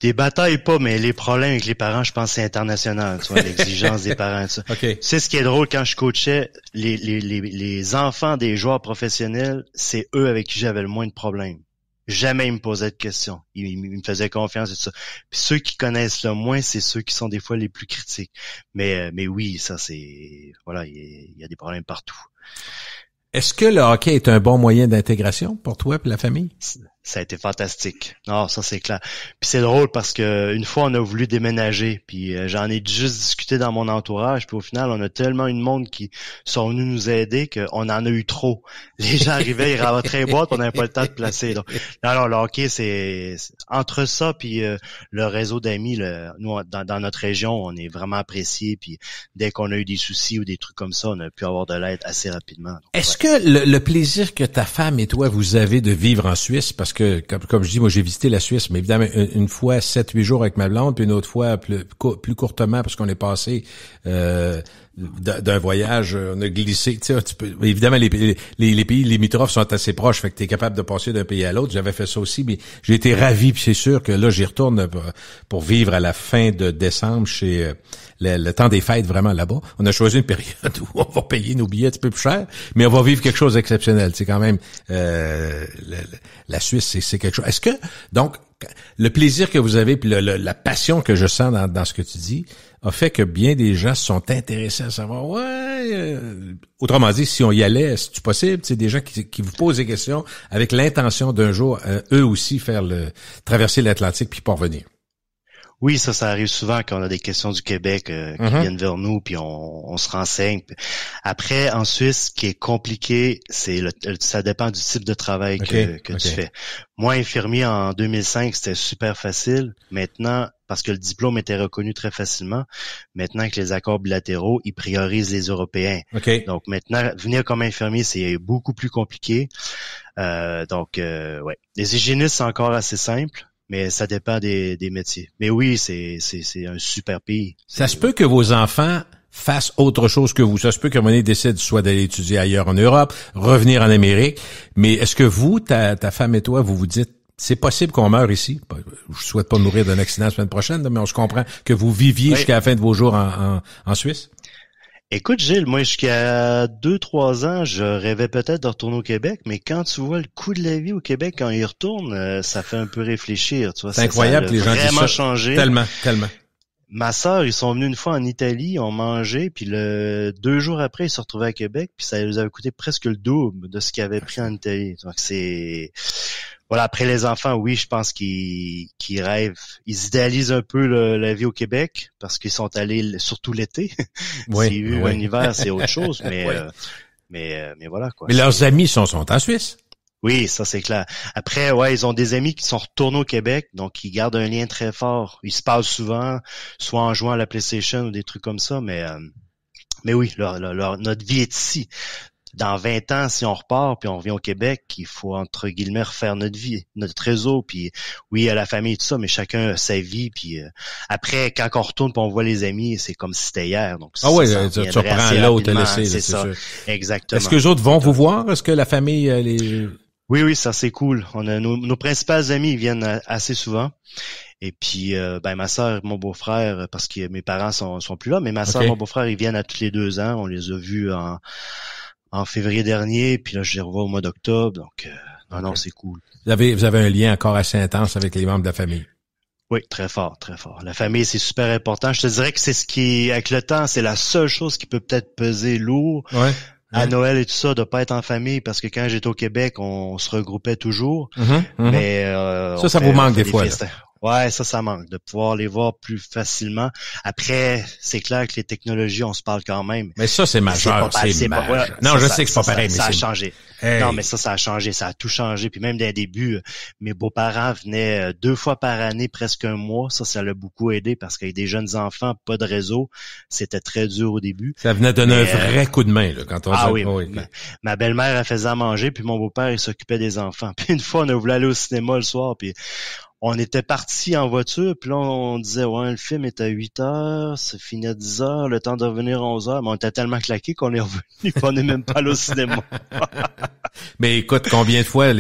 Des batailles pas, mais les problèmes avec les parents, je pense que c'est international, tu vois, l'exigence des parents, ça. Okay. C'est ce qui est drôle quand je coachais les enfants des joueurs professionnels, c'est eux avec qui j'avais le moins de problèmes. Jamais ils me posaient de questions. Ils me faisaient confiance et tout ça. Puis ceux qui connaissent le moins, c'est ceux qui sont des fois les plus critiques. Mais oui, ça c'est voilà, il y a des problèmes partout. Est-ce que le hockey est un bon moyen d'intégration pour toi et la famille? Ça a été fantastique. Non, ça c'est clair. Puis c'est drôle parce que une fois on a voulu déménager, puis j'en ai juste discuté dans mon entourage, puis au final on a tellement eu de monde qui sont venus nous aider qu'on en a eu trop. Les gens arrivaient, ils rentraient les boîtes, on n'avait pas le temps de placer. Donc, alors le hockey c'est entre ça puis le réseau d'amis, nous dans notre région, on est vraiment appréciés. Puis dès qu'on a eu des soucis ou des trucs comme ça, on a pu avoir de l'aide assez rapidement. Donc, est-ce que le plaisir que ta femme et toi vous avez de vivre en Suisse, parce que comme je dis, moi j'ai visité la Suisse, mais évidemment une fois 7-8 jours avec ma blonde, puis une autre fois plus courtement parce qu'on est passé d'un voyage, on a glissé, tu sais, évidemment les pays limitrophes sont assez proches, fait que t'es capable de passer d'un pays à l'autre. J'avais fait ça aussi, mais j'ai été ravi, puis c'est sûr que là j'y retourne pour vivre à la fin de décembre chez le temps des fêtes vraiment là-bas. On a choisi une période où on va payer nos billets un petit peu plus cher, mais on va vivre quelque chose d'exceptionnel. C'est quand même la Suisse, c'est quelque chose. Est-ce que donc le plaisir que vous avez puis la passion que je sens dans ce que tu dis a fait que bien des gens se sont intéressés à savoir autrement dit, si on y allait, c'est possible, c'est des gens qui vous posent des questions avec l'intention d'un jour eux aussi traverser l'Atlantique puis pas revenir. Oui, ça arrive souvent quand on a des questions du Québec qui viennent vers nous, puis on se renseigne. Après, en Suisse, ce qui est compliqué, ça dépend du type de travail que tu fais. Moi, infirmier en 2005, c'était super facile. Maintenant, parce que le diplôme était reconnu très facilement, maintenant avec les accords bilatéraux, ils priorisent les Européens. Okay. Donc maintenant, venir comme infirmier, c'est beaucoup plus compliqué. Donc, les hygiénistes, c'est encore assez simple. Mais ça dépend des métiers. Mais oui, c'est un super pays. Ça se peut que vos enfants fassent autre chose que vous. Ça se peut qu'à un moment donné, décident soit d'aller étudier ailleurs en Europe, revenir en Amérique. Mais est-ce que vous, ta femme et toi, vous dites, c'est possible qu'on meure ici? Je souhaite pas mourir d'un accident la semaine prochaine, mais on se comprend que vous viviez jusqu'à la fin de vos jours en Suisse? Écoute, Gilles, moi, jusqu'à 2-3 ans, je rêvais peut-être de retourner au Québec, mais quand tu vois le coût de la vie au Québec quand il retourne, ça fait un peu réfléchir, tu vois. C'est incroyable que les gens disent vraiment ça. changé. Tellement, tellement. Ma sœur, ils sont venus une fois en Italie, ont mangé, puis 2 jours après, ils se retrouvaient à Québec, puis ça les avait coûté presque le double de ce qu'ils avaient pris en Italie. Donc voilà, après les enfants, oui, je pense qu'ils rêvent. Ils idéalisent un peu la vie au Québec parce qu'ils sont allés surtout l'été. Oui, S'il y a eu un hiver, c'est autre chose, mais Oui. mais voilà quoi. Mais leurs amis sont en Suisse. Oui, ça c'est clair. Après, ouais, ils ont des amis qui sont retournés au Québec, donc ils gardent un lien très fort. Ils se parlent souvent, soit en jouant à la PlayStation ou des trucs comme ça, mais oui, notre vie est ici. Dans 20 ans, si on repart puis on revient au Québec, il faut entre guillemets refaire notre vie, notre réseau, puis oui, à la famille et tout ça, mais chacun a sa vie, puis après, quand on retourne puis on voit les amis, c'est comme si c'était hier. Donc Ah oui, tu reprends là où t'as laissé, c'est ça. sûr. Exactement. Est-ce que les autres vont vous voir? Est-ce que la famille, les... Oui, ça c'est cool. On a nos principaux amis, ils viennent assez souvent. Et puis, ma sœur, mon beau-frère, parce que mes parents sont plus là, mais ma sœur, mon beau-frère, ils viennent à tous les 2 ans. On les a vus en février dernier, puis là, je les revois au mois d'octobre. Donc, non, c'est cool. Vous avez un lien encore assez intense avec les membres de la famille. Oui, très fort, très fort. La famille, c'est super important. Je te dirais que c'est ce qui, avec le temps, c'est la seule chose qui peut peut-être peser lourd. Ouais. À Noël et tout ça, de pas être en famille, parce que quand j'étais au Québec, on se regroupait toujours. Mm-hmm. Mais ça vous manque des fois. Ouais, ça manque, de pouvoir les voir plus facilement. Après, c'est clair que les technologies, on se parle quand même. Mais ça, c'est majeur, c'est majeur. Non, je sais que c'est pas pareil, mais ça a changé. Hey. Non, mais ça a changé, ça a tout changé. Puis même dès le début, mes beaux-parents venaient 2 fois par année, presque un mois. Ça l'a beaucoup aidé parce qu'avec des jeunes enfants, pas de réseau, c'était très dur au début. Ça venait donner un vrai coup de main, là, quand on oui. Ma belle-mère, elle faisait à manger, puis mon beau-père, il s'occupait des enfants. Puis une fois, on a voulu aller au cinéma le soir, puis on était partis en voiture, puis là, on disait, ouais, le film est à 8h, ça finit à 10h, le temps de revenir à 11h, mais on était tellement claqués qu'on est revenu, puis on n'est même pas allé au cinéma. Mais écoute, combien de fois,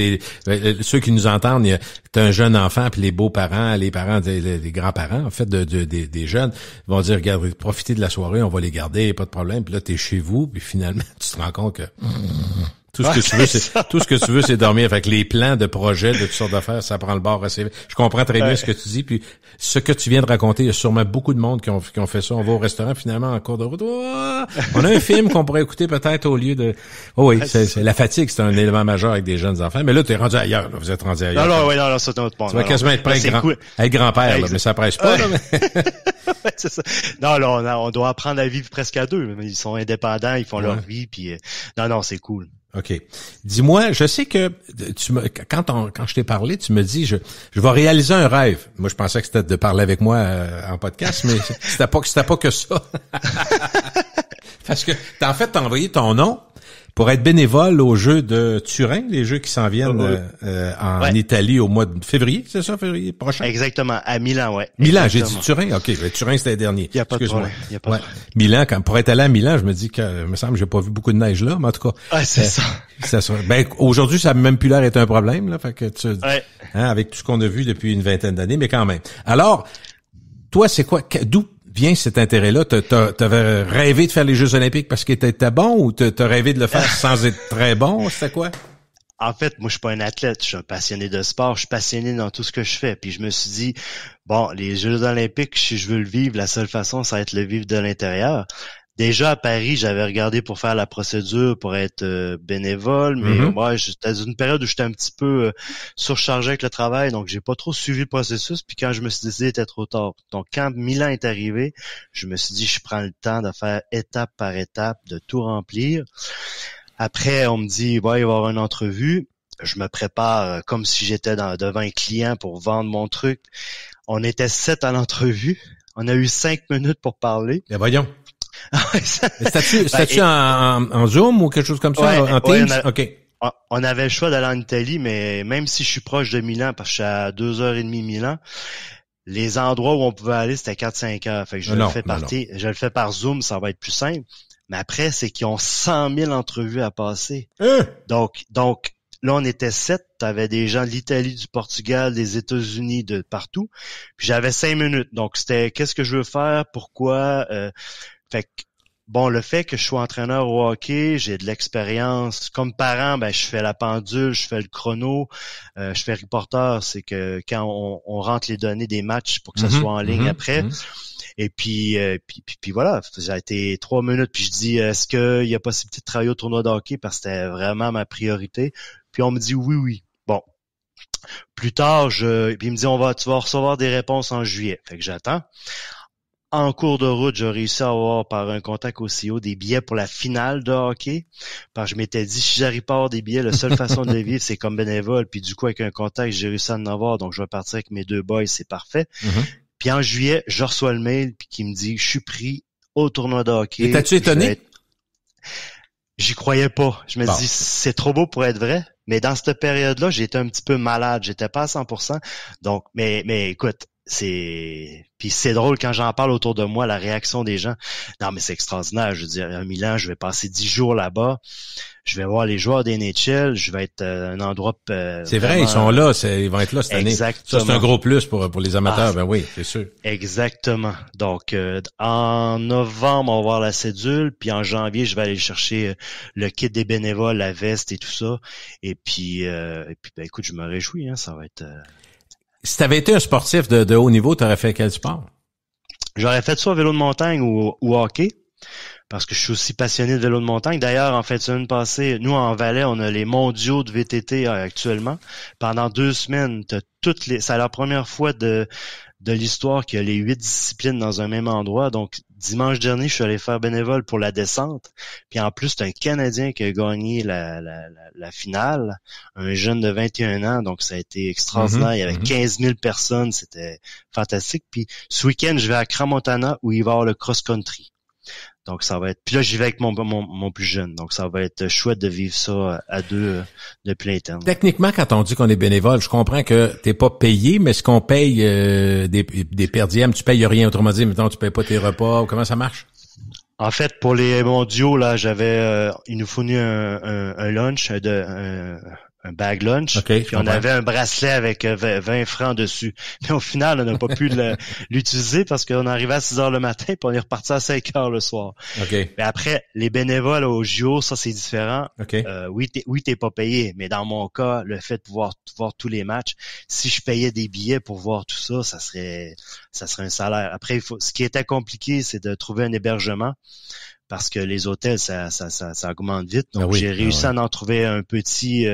ceux qui nous entendent, t'as un jeune enfant, puis les beaux-parents, les parents, les grands-parents, en fait, des jeunes, vont dire, regarde, profitez de la soirée, on va les garder, pas de problème, puis là, t'es chez vous, puis finalement, tu te rends compte que... Tout ce que tu veux, c'est dormir. Fait que les plans de projets, de toutes sortes d'affaires, ça prend le bord assez vite. Je comprends très bien ce que tu dis. Puis ce que tu viens de raconter, il y a sûrement beaucoup de monde qui ont fait ça. On va au restaurant, finalement, en cours de route. Oh, on a un film qu'on pourrait écouter peut-être au lieu de... Oh oui, c'est la fatigue, c'est un élément majeur avec des jeunes enfants. Mais là, t'es rendu ailleurs. Là. Vous êtes rendu ailleurs. Non, c'est un autre point. Tu vas quasiment être prêt avec grand-père, là, mais ça presse pas. Là, mais... c'est ça. Non, là, on doit apprendre à vivre presque à 2. Ils sont indépendants, ils font leur vie. Puis non, c'est cool. OK. Dis-moi, je sais que quand je t'ai parlé, tu me dis je vais réaliser un rêve. Moi, je pensais que c'était de parler avec moi en podcast, mais c'était pas que ça. Parce que t'as envoyé ton nom pour être bénévole aux Jeux de Turin, les Jeux qui s'en viennent en Italie au mois de février, c'est ça, février prochain? Exactement, à Milan, ouais. Milan, j'ai dit Turin, OK. Turin, c'était le dernier. Il y a pas de problème. Milan, pour être allé à Milan, je me dis que, me semble, j'ai pas vu beaucoup de neige là, mais en tout cas. Ah, c'est ça. Aujourd'hui, ça a même plus l'air d'être un problème, là. Fait que avec tout ce qu'on a vu depuis une vingtaine d'années, mais quand même. Alors, toi, c'est quoi, d'où vient cet intérêt-là? T'avais rêvé de faire les Jeux olympiques parce que t'étais bon ou t'as rêvé de le faire sans être très bon? C'était quoi? En fait, moi, je suis pas un athlète. Je suis un passionné de sport. Je suis passionné dans tout ce que je fais. Puis je me suis dit, bon, les Jeux olympiques, si je veux le vivre, la seule façon, ça va être le vivre de l'intérieur. Déjà à Paris, j'avais regardé pour faire la procédure pour être bénévole, mais moi, j'étais dans une période où j'étais un petit peu surchargé avec le travail, donc j'ai pas trop suivi le processus. Puis quand je me suis décidé, c'était trop tard. Donc quand Milan est arrivé, je me suis dit, je prends le temps de faire étape par étape, de tout remplir. Après, on me dit, il va y avoir une entrevue. Je me prépare comme si j'étais devant un client pour vendre mon truc. On était 7 à l'entrevue. On a eu 5 minutes pour parler. Ben voyons. C'était-tu en Zoom ou quelque chose comme ça? En Teams? OK. On avait le choix d'aller en Italie, mais même si je suis proche de Milan, parce que je suis à 2h30 Milan, les endroits où on pouvait aller, c'était 4-5 heures. Fait que je le fais par Zoom, ça va être plus simple. Mais après, c'est qu'ils ont 100 000 entrevues à passer. Donc, là, on était 7. T'avais des gens de l'Italie, du Portugal, des États-Unis, de partout. Puis j'avais 5 minutes. Donc, c'était qu'est-ce que je veux faire, pourquoi. Fait que bon, le fait que je sois entraîneur au hockey, j'ai de l'expérience. Comme parent, ben je fais la pendule, je fais le chrono, je fais reporter. C'est que quand on rentre les données des matchs pour que ça soit en ligne après. Et puis voilà, j'ai été 3 minutes, puis je dis, est-ce qu'il y a possibilité de travailler au tournoi de hockey, parce que c'était vraiment ma priorité. Puis on me dit oui. Bon. Plus tard, puis il me dit, tu vas recevoir des réponses en juillet. Fait que j'attends. En cours de route, j'ai réussi à avoir par un contact au CEO des billets pour la finale de hockey. Parce que je m'étais dit, si j'arrive pas à avoir des billets, la seule façon de les vivre, c'est comme bénévole. Puis du coup, avec un contact, j'ai réussi à en avoir. Donc, je vais partir avec mes 2 boys, c'est parfait. Puis en juillet, je reçois le mail puis qui me dit, je suis pris au tournoi de hockey. Et t'as-tu étonné? J'y croyais pas. Je me dis, c'est trop beau pour être vrai. Mais dans cette période-là, j'étais un petit peu malade. J'étais pas à 100%. Donc, mais écoute, puis c'est drôle quand j'en parle autour de moi, la réaction des gens. Non, mais c'est extraordinaire. Je veux dire, à Milan, je vais passer 10 jours là-bas. Je vais voir les joueurs des NHL. Je vais être un endroit. C'est vrai, ils sont là. Ils vont être là cette année. Exactement. Ça, c'est un gros plus pour les amateurs. Ben oui, c'est sûr. Exactement. Donc, en novembre, on va voir la cédule. Puis en janvier, je vais aller chercher le kit des bénévoles, la veste et tout ça. Et puis ben écoute, je me réjouis. Hein, ça va être. Si t'avais été un sportif de haut niveau, t'aurais fait quel sport? J'aurais fait soit vélo de montagne ou hockey, parce que je suis aussi passionné de vélo de montagne. D'ailleurs, en fin de semaine passée, nous, en Valais, on a les mondiaux de VTT actuellement. Pendant 2 semaines, c'est la première fois de l'histoire qu'il y a les 8 disciplines dans un même endroit. Donc, dimanche dernier, je suis allé faire bénévole pour la descente. Puis en plus, c'est un Canadien qui a gagné la finale, un jeune de 21 ans. Donc, ça a été extraordinaire. Il y avait 15 000 personnes. C'était fantastique. Puis ce week-end, je vais à Crans-Montana où il va y avoir le cross-country. Donc, ça va être... Puis là, j'y vais avec mon plus jeune. Donc, ça va être chouette de vivre ça à 2 de plein temps. Techniquement, quand on dit qu'on est bénévole, je comprends que t'es pas payé, mais est-ce qu'on paye des per diem? Tu payes rien. Autrement dit, mettons, tu payes pas tes repas. Comment ça marche? En fait, pour les mondiaux, là, il nous fournit un lunch, un bag lunch, okay, puis on avait un bracelet avec 20 francs dessus. Mais au final, on n'a pas pu l'utiliser parce qu'on arrivait à 6 heures le matin puis on est reparti à 5 heures le soir. Okay. Mais après, les bénévoles au JO, ça c'est différent. Okay. Oui, t'es pas payé, mais dans mon cas, le fait de pouvoir voir tous les matchs, si je payais des billets pour voir tout ça, ça serait un salaire. Après, ce qui était compliqué, c'est de trouver un hébergement. Parce que les hôtels, ça augmente vite. Donc, j'ai réussi à en trouver un petit,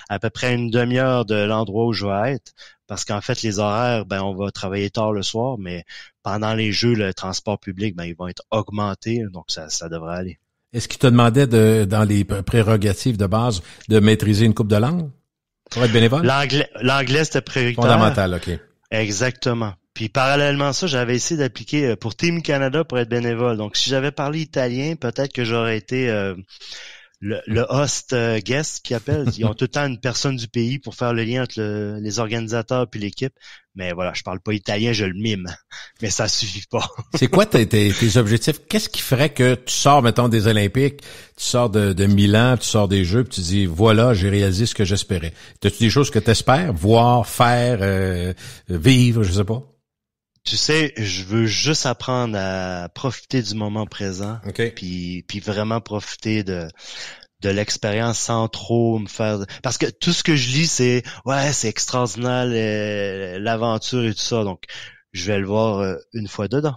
à peu près une demi-heure de l'endroit où je vais être. Parce qu'en fait, les horaires, on va travailler tard le soir, mais pendant les Jeux, le transport public, ils vont être augmentés. Donc, ça devrait aller. Est-ce qu'il te demandait dans les prérogatives de base, de maîtriser une couple de langues pour être bénévole? L'anglais, c'était prioritaire. Fondamental, OK. Exactement. Puis parallèlement à ça, j'avais essayé d'appliquer pour Team Canada pour être bénévole. Donc, si j'avais parlé italien, peut-être que j'aurais été le host guest qui appelle. Ils ont tout le temps une personne du pays pour faire le lien entre les organisateurs puis l'équipe. Mais voilà, je parle pas italien, je le mime. Mais ça suffit pas. C'est quoi tes objectifs? Qu'est-ce qui ferait que tu sors, mettons, des Olympiques, tu sors de Milan, tu sors des Jeux, puis tu dis, voilà, j'ai réalisé ce que j'espérais. T'as-tu des choses que t'espères voir, faire, vivre, je sais pas? Tu sais, je veux juste apprendre à profiter du moment présent, okay. puis vraiment profiter de l'expérience sans trop me faire... Parce que tout ce que je lis, c'est extraordinaire, l'aventure et tout ça, donc je vais le voir une fois dedans.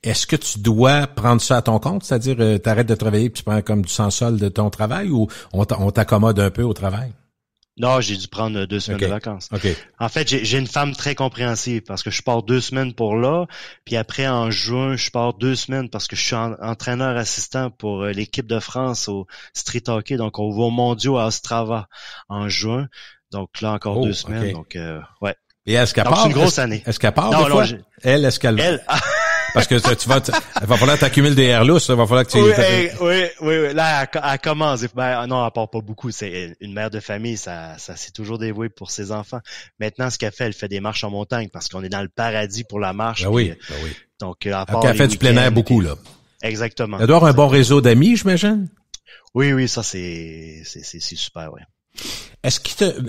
Est-ce que tu dois prendre ça à ton compte, c'est-à-dire t'arrêtes de travailler puis tu prends comme du sans-solde de ton travail ou on t'accommode un peu au travail? Non, j'ai dû prendre 2 semaines de vacances. Okay. En fait, j'ai une femme très compréhensive parce que je pars 2 semaines pour là, puis après en juin, je pars 2 semaines parce que je suis entraîneur assistant pour l'équipe de France au street hockey. Donc, on va aux mondiaux à Ostrava en juin. Donc là, encore 2 semaines. Okay. Donc, ouais. Et est-ce qu'elle part? C'est une grosse année. Est-ce qu'elle part des fois? Est-ce qu'elle... Parce que il va falloir t'accumuler des airs lousses, il va falloir que tu... Oui. Là, elle commence. Non, elle part pas beaucoup. C'est une mère de famille, ça s'est toujours dévoué pour ses enfants. Maintenant, ce qu'elle fait des marches en montagne parce qu'on est dans le paradis pour la marche. Ben oui. Donc, elle fait du plein air beaucoup, là. Exactement. Elle doit avoir un bon réseau d'amis, j'imagine? Oui, ça, c'est super, oui.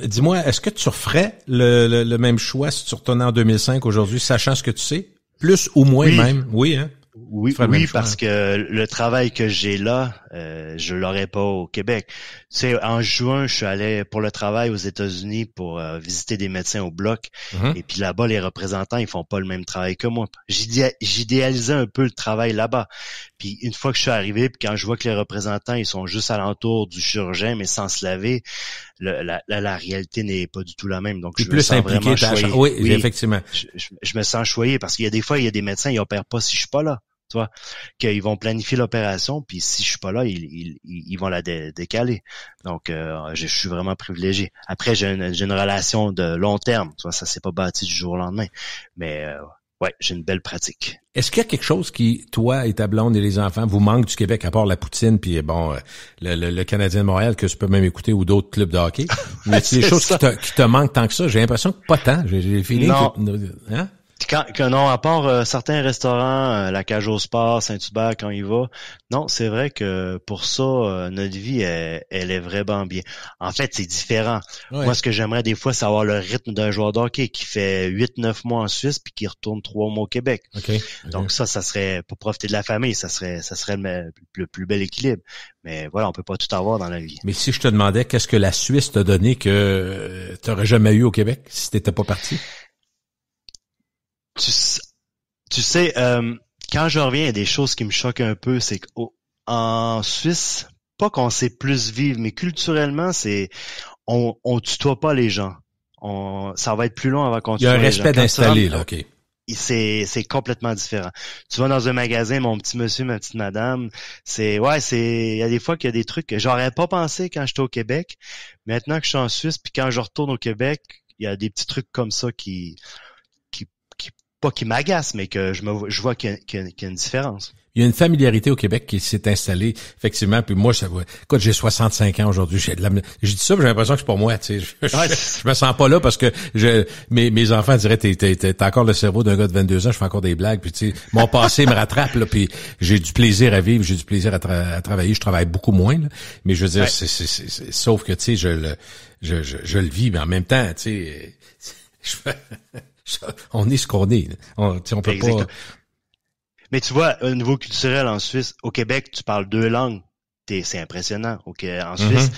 Dis-moi, est-ce que tu referais le même choix si tu retournais en 2005 aujourd'hui, sachant ce que tu sais? Plus ou moins même? Oui, hein? Oui, parce que le travail que j'ai là, je l'aurais pas au Québec. Tu sais, en juin, je suis allé pour le travail aux États-Unis pour visiter des médecins au bloc. Et puis là-bas, les représentants, ils font pas le même travail que moi. J'idéalisais un peu le travail là-bas. Puis une fois que je suis arrivé, puis quand je vois que les représentants, ils sont juste alentour du chirurgien, mais sans se laver, la réalité n'est pas du tout la même. Donc, je me sens vraiment choyé. Oui, effectivement. Je me sens choyé parce qu'il y a des fois, il y a des médecins, ils opèrent pas si je suis pas là. Tu vois, qu'ils vont planifier l'opération, puis si je suis pas là, ils vont la décaler. Donc, je suis vraiment privilégié. Après, j'ai une relation de long terme. Tu vois, ça s'est pas bâti du jour au lendemain. Mais ouais, j'ai une belle pratique. Est-ce qu'il y a quelque chose qui, toi et ta blonde et les enfants, vous manque du Québec, à part la poutine, puis bon, le Canadien de Montréal, que tu peux même écouter, ou d'autres clubs de hockey? Mais c'est des choses qui te manquent tant que ça? J'ai l'impression que pas tant. J'ai le feeling que... Hein? Non, à part certains restaurants, la Cage au Sport, Saint-Hubert, quand il va, non, c'est vrai que pour ça, notre vie, elle est vraiment bien. En fait, c'est différent. Ouais. Moi, ce que j'aimerais des fois, c'est avoir le rythme d'un joueur de hockey qui fait 8-9 mois en Suisse puis qui retourne 3 mois au Québec. Okay. Donc ça serait, pour profiter de la famille, ça serait le plus bel équilibre. Mais voilà, on peut pas tout avoir dans la vie. Mais si je te demandais, qu'est-ce que la Suisse t'a donné que t'aurais jamais eu au Québec si t'étais pas parti? Tu sais, quand je reviens, il y a des choses qui me choquent un peu, c'est qu'en Suisse, pas qu'on sait plus vivre, mais culturellement, on tutoie pas les gens. Ça va être plus long avant qu'on tutoie les gens. Il y a un respect d'installer, là, ok. C'est complètement différent. Tu vas dans un magasin, mon petit monsieur, ma petite madame, il y a des fois qu'il y a des trucs que j'aurais pas pensé quand j'étais au Québec. Maintenant que je suis en Suisse, puis quand je retourne au Québec, il y a des petits trucs comme ça pas qui m'agace, mais que je vois qu'il y a une différence. Il y a une familiarité au Québec qui s'est installée, effectivement, puis moi, écoute, j'ai 65 ans aujourd'hui, j'ai dit ça, mais j'ai l'impression que c'est pour moi, tu sais, je me sens pas là parce que mes enfants diraient, t'as encore le cerveau d'un gars de 22 ans, je fais encore des blagues, puis tu sais, mon passé me rattrape, là, puis j'ai du plaisir à vivre, j'ai du plaisir à travailler, je travaille beaucoup moins, là, mais je veux dire, sauf que, tu sais, je le vis, mais en même temps, tu sais, on est ce qu'on est. On peut exactement. pas... Mais tu vois, au niveau culturel en Suisse, au Québec, tu parles 2 langues. C'est impressionnant. En Suisse,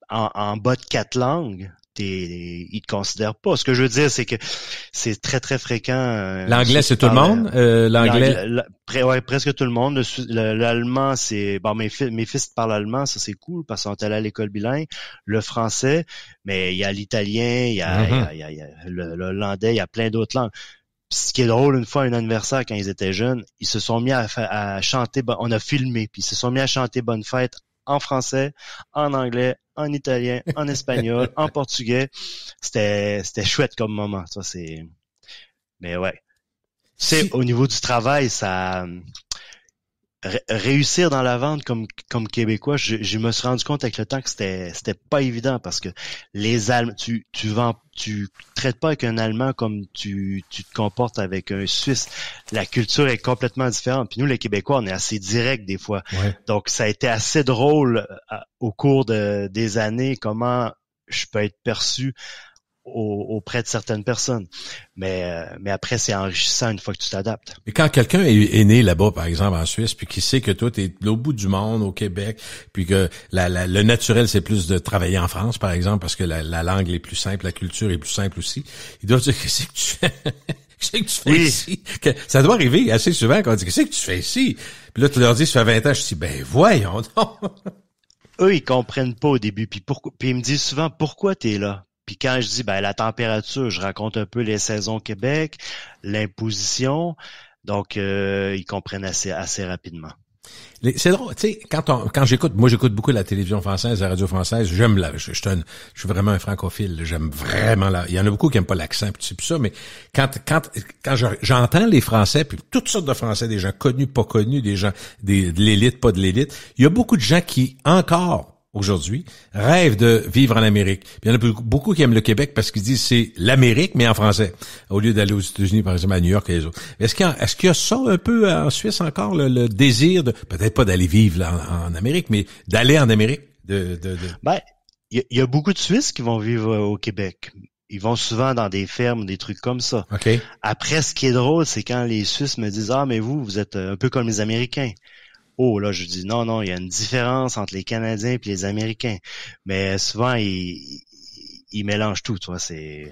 en bas de 4 langues, ils te considèrent pas. Ce que je veux dire, c'est que c'est très, très fréquent. L'anglais, c'est tout le monde? L'anglais? Presque tout le monde. L'allemand, c'est... Bon, mes fils parlent allemand, ça c'est cool, parce qu'ils sont allés à l'école bilingue. Le français, mais il y a l'italien, il y a l'hollandais, il y a plein d'autres langues. Ce qui est drôle, une fois, un anniversaire, quand ils étaient jeunes, ils se sont mis à chanter, on a filmé, puis ils se sont mis à chanter Bonne Fête en français, en anglais, en italien, en espagnol, en portugais. C'était chouette comme moment, ça c'est... Mais ouais. Tu sais, au niveau du travail, ça... Réussir dans la vente comme Québécois, je me suis rendu compte avec le temps que c'était pas évident parce que les Allemands, tu traites pas avec un Allemand comme tu te comportes avec un Suisse. La culture est complètement différente. Puis nous, les Québécois, on est assez directs des fois. Ouais. Donc, ça a été assez drôle au cours des années comment je peux être perçu auprès de certaines personnes. Mais après, c'est enrichissant une fois que tu t'adaptes. Et quand quelqu'un est né là-bas, par exemple, en Suisse, puis qui sait que toi, t'es au bout du monde, au Québec, puis que le naturel, c'est plus de travailler en France, par exemple, parce que la langue est plus simple, la culture est plus simple aussi, ils doivent dire, qu'est-ce que tu fais? Qu'est-ce que tu fais ici? Ça doit arriver assez souvent quand on dit, qu'est-ce que tu fais ici? Puis là, tu leur dis, ça fait 20 ans, je dis, ben voyons donc. Eux, ils comprennent pas au début, puis ils me disent souvent, pourquoi t'es là? Puis quand je dis la température, je raconte un peu les saisons au Québec, l'imposition, donc ils comprennent assez rapidement. C'est drôle, tu sais, quand j'écoute beaucoup la télévision française, la radio française, je suis vraiment un francophile, j'aime vraiment il y en a beaucoup qui aiment pas l'accent, puis tout ça, mais quand j'entends les Français, puis toutes sortes de Français, des gens connus, pas connus, des gens de l'élite, pas de l'élite, il y a beaucoup de gens qui encore aujourd'hui, rêvent de vivre en Amérique. Puis il y en a beaucoup qui aiment le Québec parce qu'ils disent c'est l'Amérique, mais en français, au lieu d'aller aux États-Unis, par exemple, à New York et les autres. Est-ce qu'il y a ça un peu en Suisse encore, le désir de, peut-être pas d'aller vivre là, en Amérique, mais d'aller en Amérique? Ben, il y a beaucoup de Suisses qui vont vivre au Québec. ils vont souvent dans des fermes, des trucs comme ça. OK. Après, ce qui est drôle, c'est quand les Suisses me disent, mais vous êtes un peu comme les Américains. Oh, là, je dis, non, il y a une différence entre les Canadiens et les Américains. Mais souvent, ils mélangent tout, tu vois, c'est...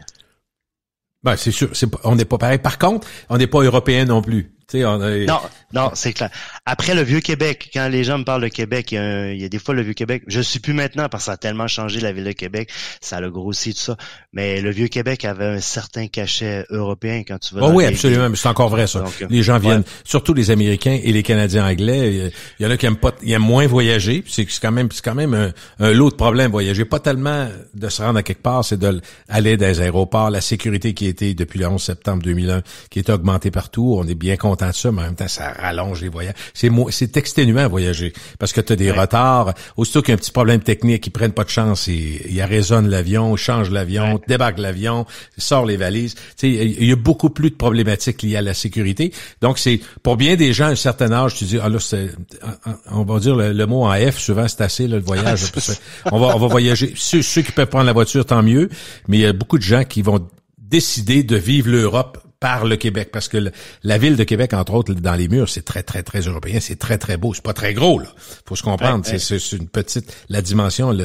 Ben, c'est sûr, on n'est pas pareil. Par contre, on n'est pas européen non plus. Tu sais, Non, c'est clair. Après le Vieux-Québec, quand les gens me parlent de Québec, il y a des fois le Vieux-Québec. Je suis plus maintenant parce que ça a tellement changé la ville de Québec, ça a grossi tout ça. Mais le Vieux-Québec avait un certain cachet européen quand tu vas. Oh oui, absolument. Mais c'est encore vrai ça. Donc, les gens viennent, surtout les Américains et les Canadiens anglais. Il y en a qui aiment moins voyager. C'est quand même un lot de problèmes voyager. Pas tellement de se rendre à quelque part, c'est d'aller dans les aéroports, la sécurité qui a été depuis le 11 septembre 2001, qui est augmentée partout. On est bien content de ça, mais en même temps, ça rallonge les voyages. C'est exténuant à voyager parce que tu as des retards. Aussitôt qu'il y a un petit problème technique, ils prennent pas de chance, ils arraisonnent l'avion, changent l'avion, débarquent l'avion, sortent les valises. Tu sais, il y a beaucoup plus de problématiques liées à la sécurité. Donc, c'est pour bien des gens à un certain âge, tu dis, là, on va dire le mot en F, souvent c'est assez, là, le voyage. on va voyager. Ceux qui peuvent prendre la voiture, tant mieux, mais il y a beaucoup de gens qui vont décider de vivre l'Europe par le Québec, parce que la ville de Québec, entre autres, dans les murs, c'est très, très, très européen, c'est très, très beau. C'est pas très gros, là. Faut se comprendre. C'est une petite, la dimension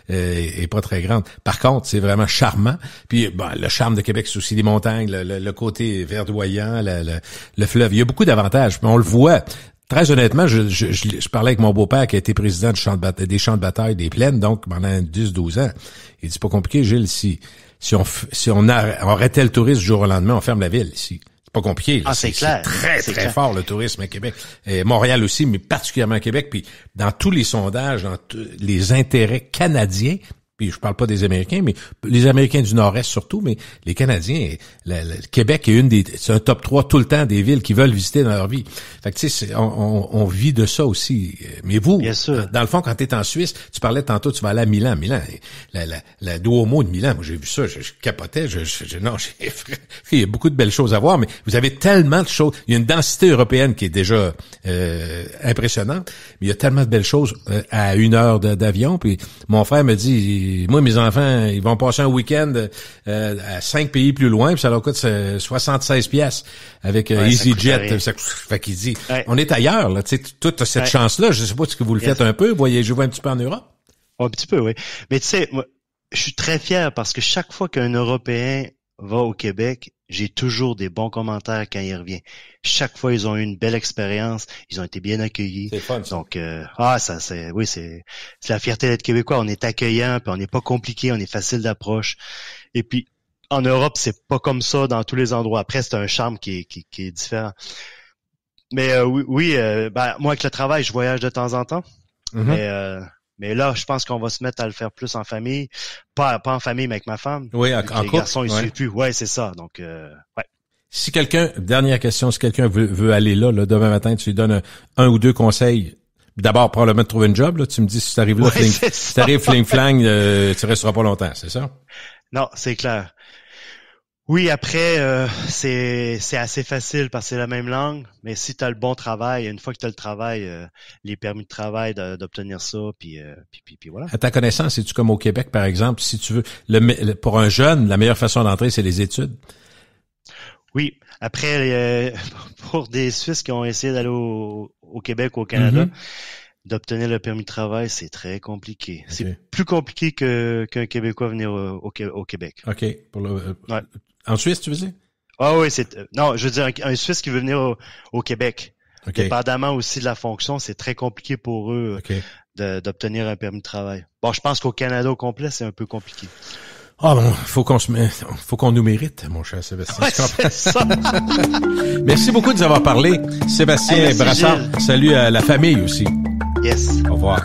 est pas très grande. Par contre, c'est vraiment charmant. Puis, le charme de Québec, c'est aussi les montagnes, le côté verdoyant, le fleuve. Il y a beaucoup d'avantages. Mais on le voit. Très honnêtement, je parlais avec mon beau-père qui a été président des champs de bataille des plaines, donc pendant 10-12 ans. Il dit, c'est pas compliqué, Gilles, si on arrêtait le tourisme du jour au lendemain, on ferme la ville ici. C'est pas compliqué. Là. C'est clair. C'est très fort le tourisme à Québec. Et Montréal aussi, mais particulièrement à Québec. Puis dans tous les sondages, dans les intérêts canadiens, puis je parle pas des Américains, mais les Américains du Nord-Est surtout, mais les Canadiens, le Québec est c'est un top 3 tout le temps des villes qui veulent visiter dans leur vie. Fait que tu sais, on vit de ça aussi. Mais vous, dans le fond, quand tu es en Suisse, tu parlais tantôt, tu vas aller à Milan. La Duomo de Milan, moi j'ai vu ça, je capotais, il y a beaucoup de belles choses à voir, mais vous avez tellement de choses. Il y a une densité européenne qui est déjà impressionnante, mais il y a tellement de belles choses à 1 heure d'avion. Puis mon frère me dit, moi, mes enfants, ils vont passer un week-end à 5 pays plus loin, puis ça leur coûte 76 piastres avec EasyJet. Fait qu'il dit, on est ailleurs, là. Tu sais, toi, t'as cette chance-là. Je sais pas si vous le faites un peu. Voyagez-vous un petit peu en Europe? Un petit peu, oui. Mais tu sais, moi, je suis très fier parce que chaque fois qu'un Européen va au Québec, j'ai toujours des bons commentaires quand il revient. Chaque fois, ils ont eu une belle expérience, ils ont été bien accueillis. C'est fun, ça. Donc, c'est la fierté d'être québécois. On est accueillant, puis on n'est pas compliqué, on est facile d'approche. Et puis, en Europe, c'est pas comme ça dans tous les endroits. Après, c'est un charme qui est différent. Mais moi, avec le travail, je voyage de temps en temps. Mm-hmm. Mais là, je pense qu'on va se mettre à le faire plus en famille. Pas en famille, mais avec ma femme. Oui, en couple. Les garçons, ils suivent plus. Ouais, c'est ça. Donc, Si dernière question, si quelqu'un veut aller là, demain matin, tu lui donnes un ou deux conseils. D'abord, probablement de trouver une job, là. Tu me dis, si t'arrives là, si t'arrives fling-flang, tu resteras pas longtemps, c'est ça? Non, c'est clair. Oui, après, c'est assez facile parce que c'est la même langue, mais si tu as le bon travail, une fois que tu as le travail, les permis de travail, d'obtenir ça, puis voilà. À ta connaissance, es-tu comme au Québec, par exemple, si tu veux, pour un jeune, la meilleure façon d'entrer, c'est les études? Oui. Après, pour des Suisses qui ont essayé d'aller au Québec ou au Canada, d'obtenir le permis de travail, c'est très compliqué. Okay. C'est plus compliqué qu'un Québécois venir au Québec. OK. En Suisse, tu veux dire? Ah oui, non, je veux dire un Suisse qui veut venir au Québec. Okay. Dépendamment aussi de la fonction, c'est très compliqué pour eux d'obtenir un permis de travail. Bon, je pense qu'au Canada au complet, c'est un peu compliqué. Ah bon, faut qu'on nous mérite, mon cher Sébastien. Ouais, c'est ça. Merci beaucoup de nous avoir parlé. Sébastien Brassard. Salut à la famille aussi. Yes. Au revoir.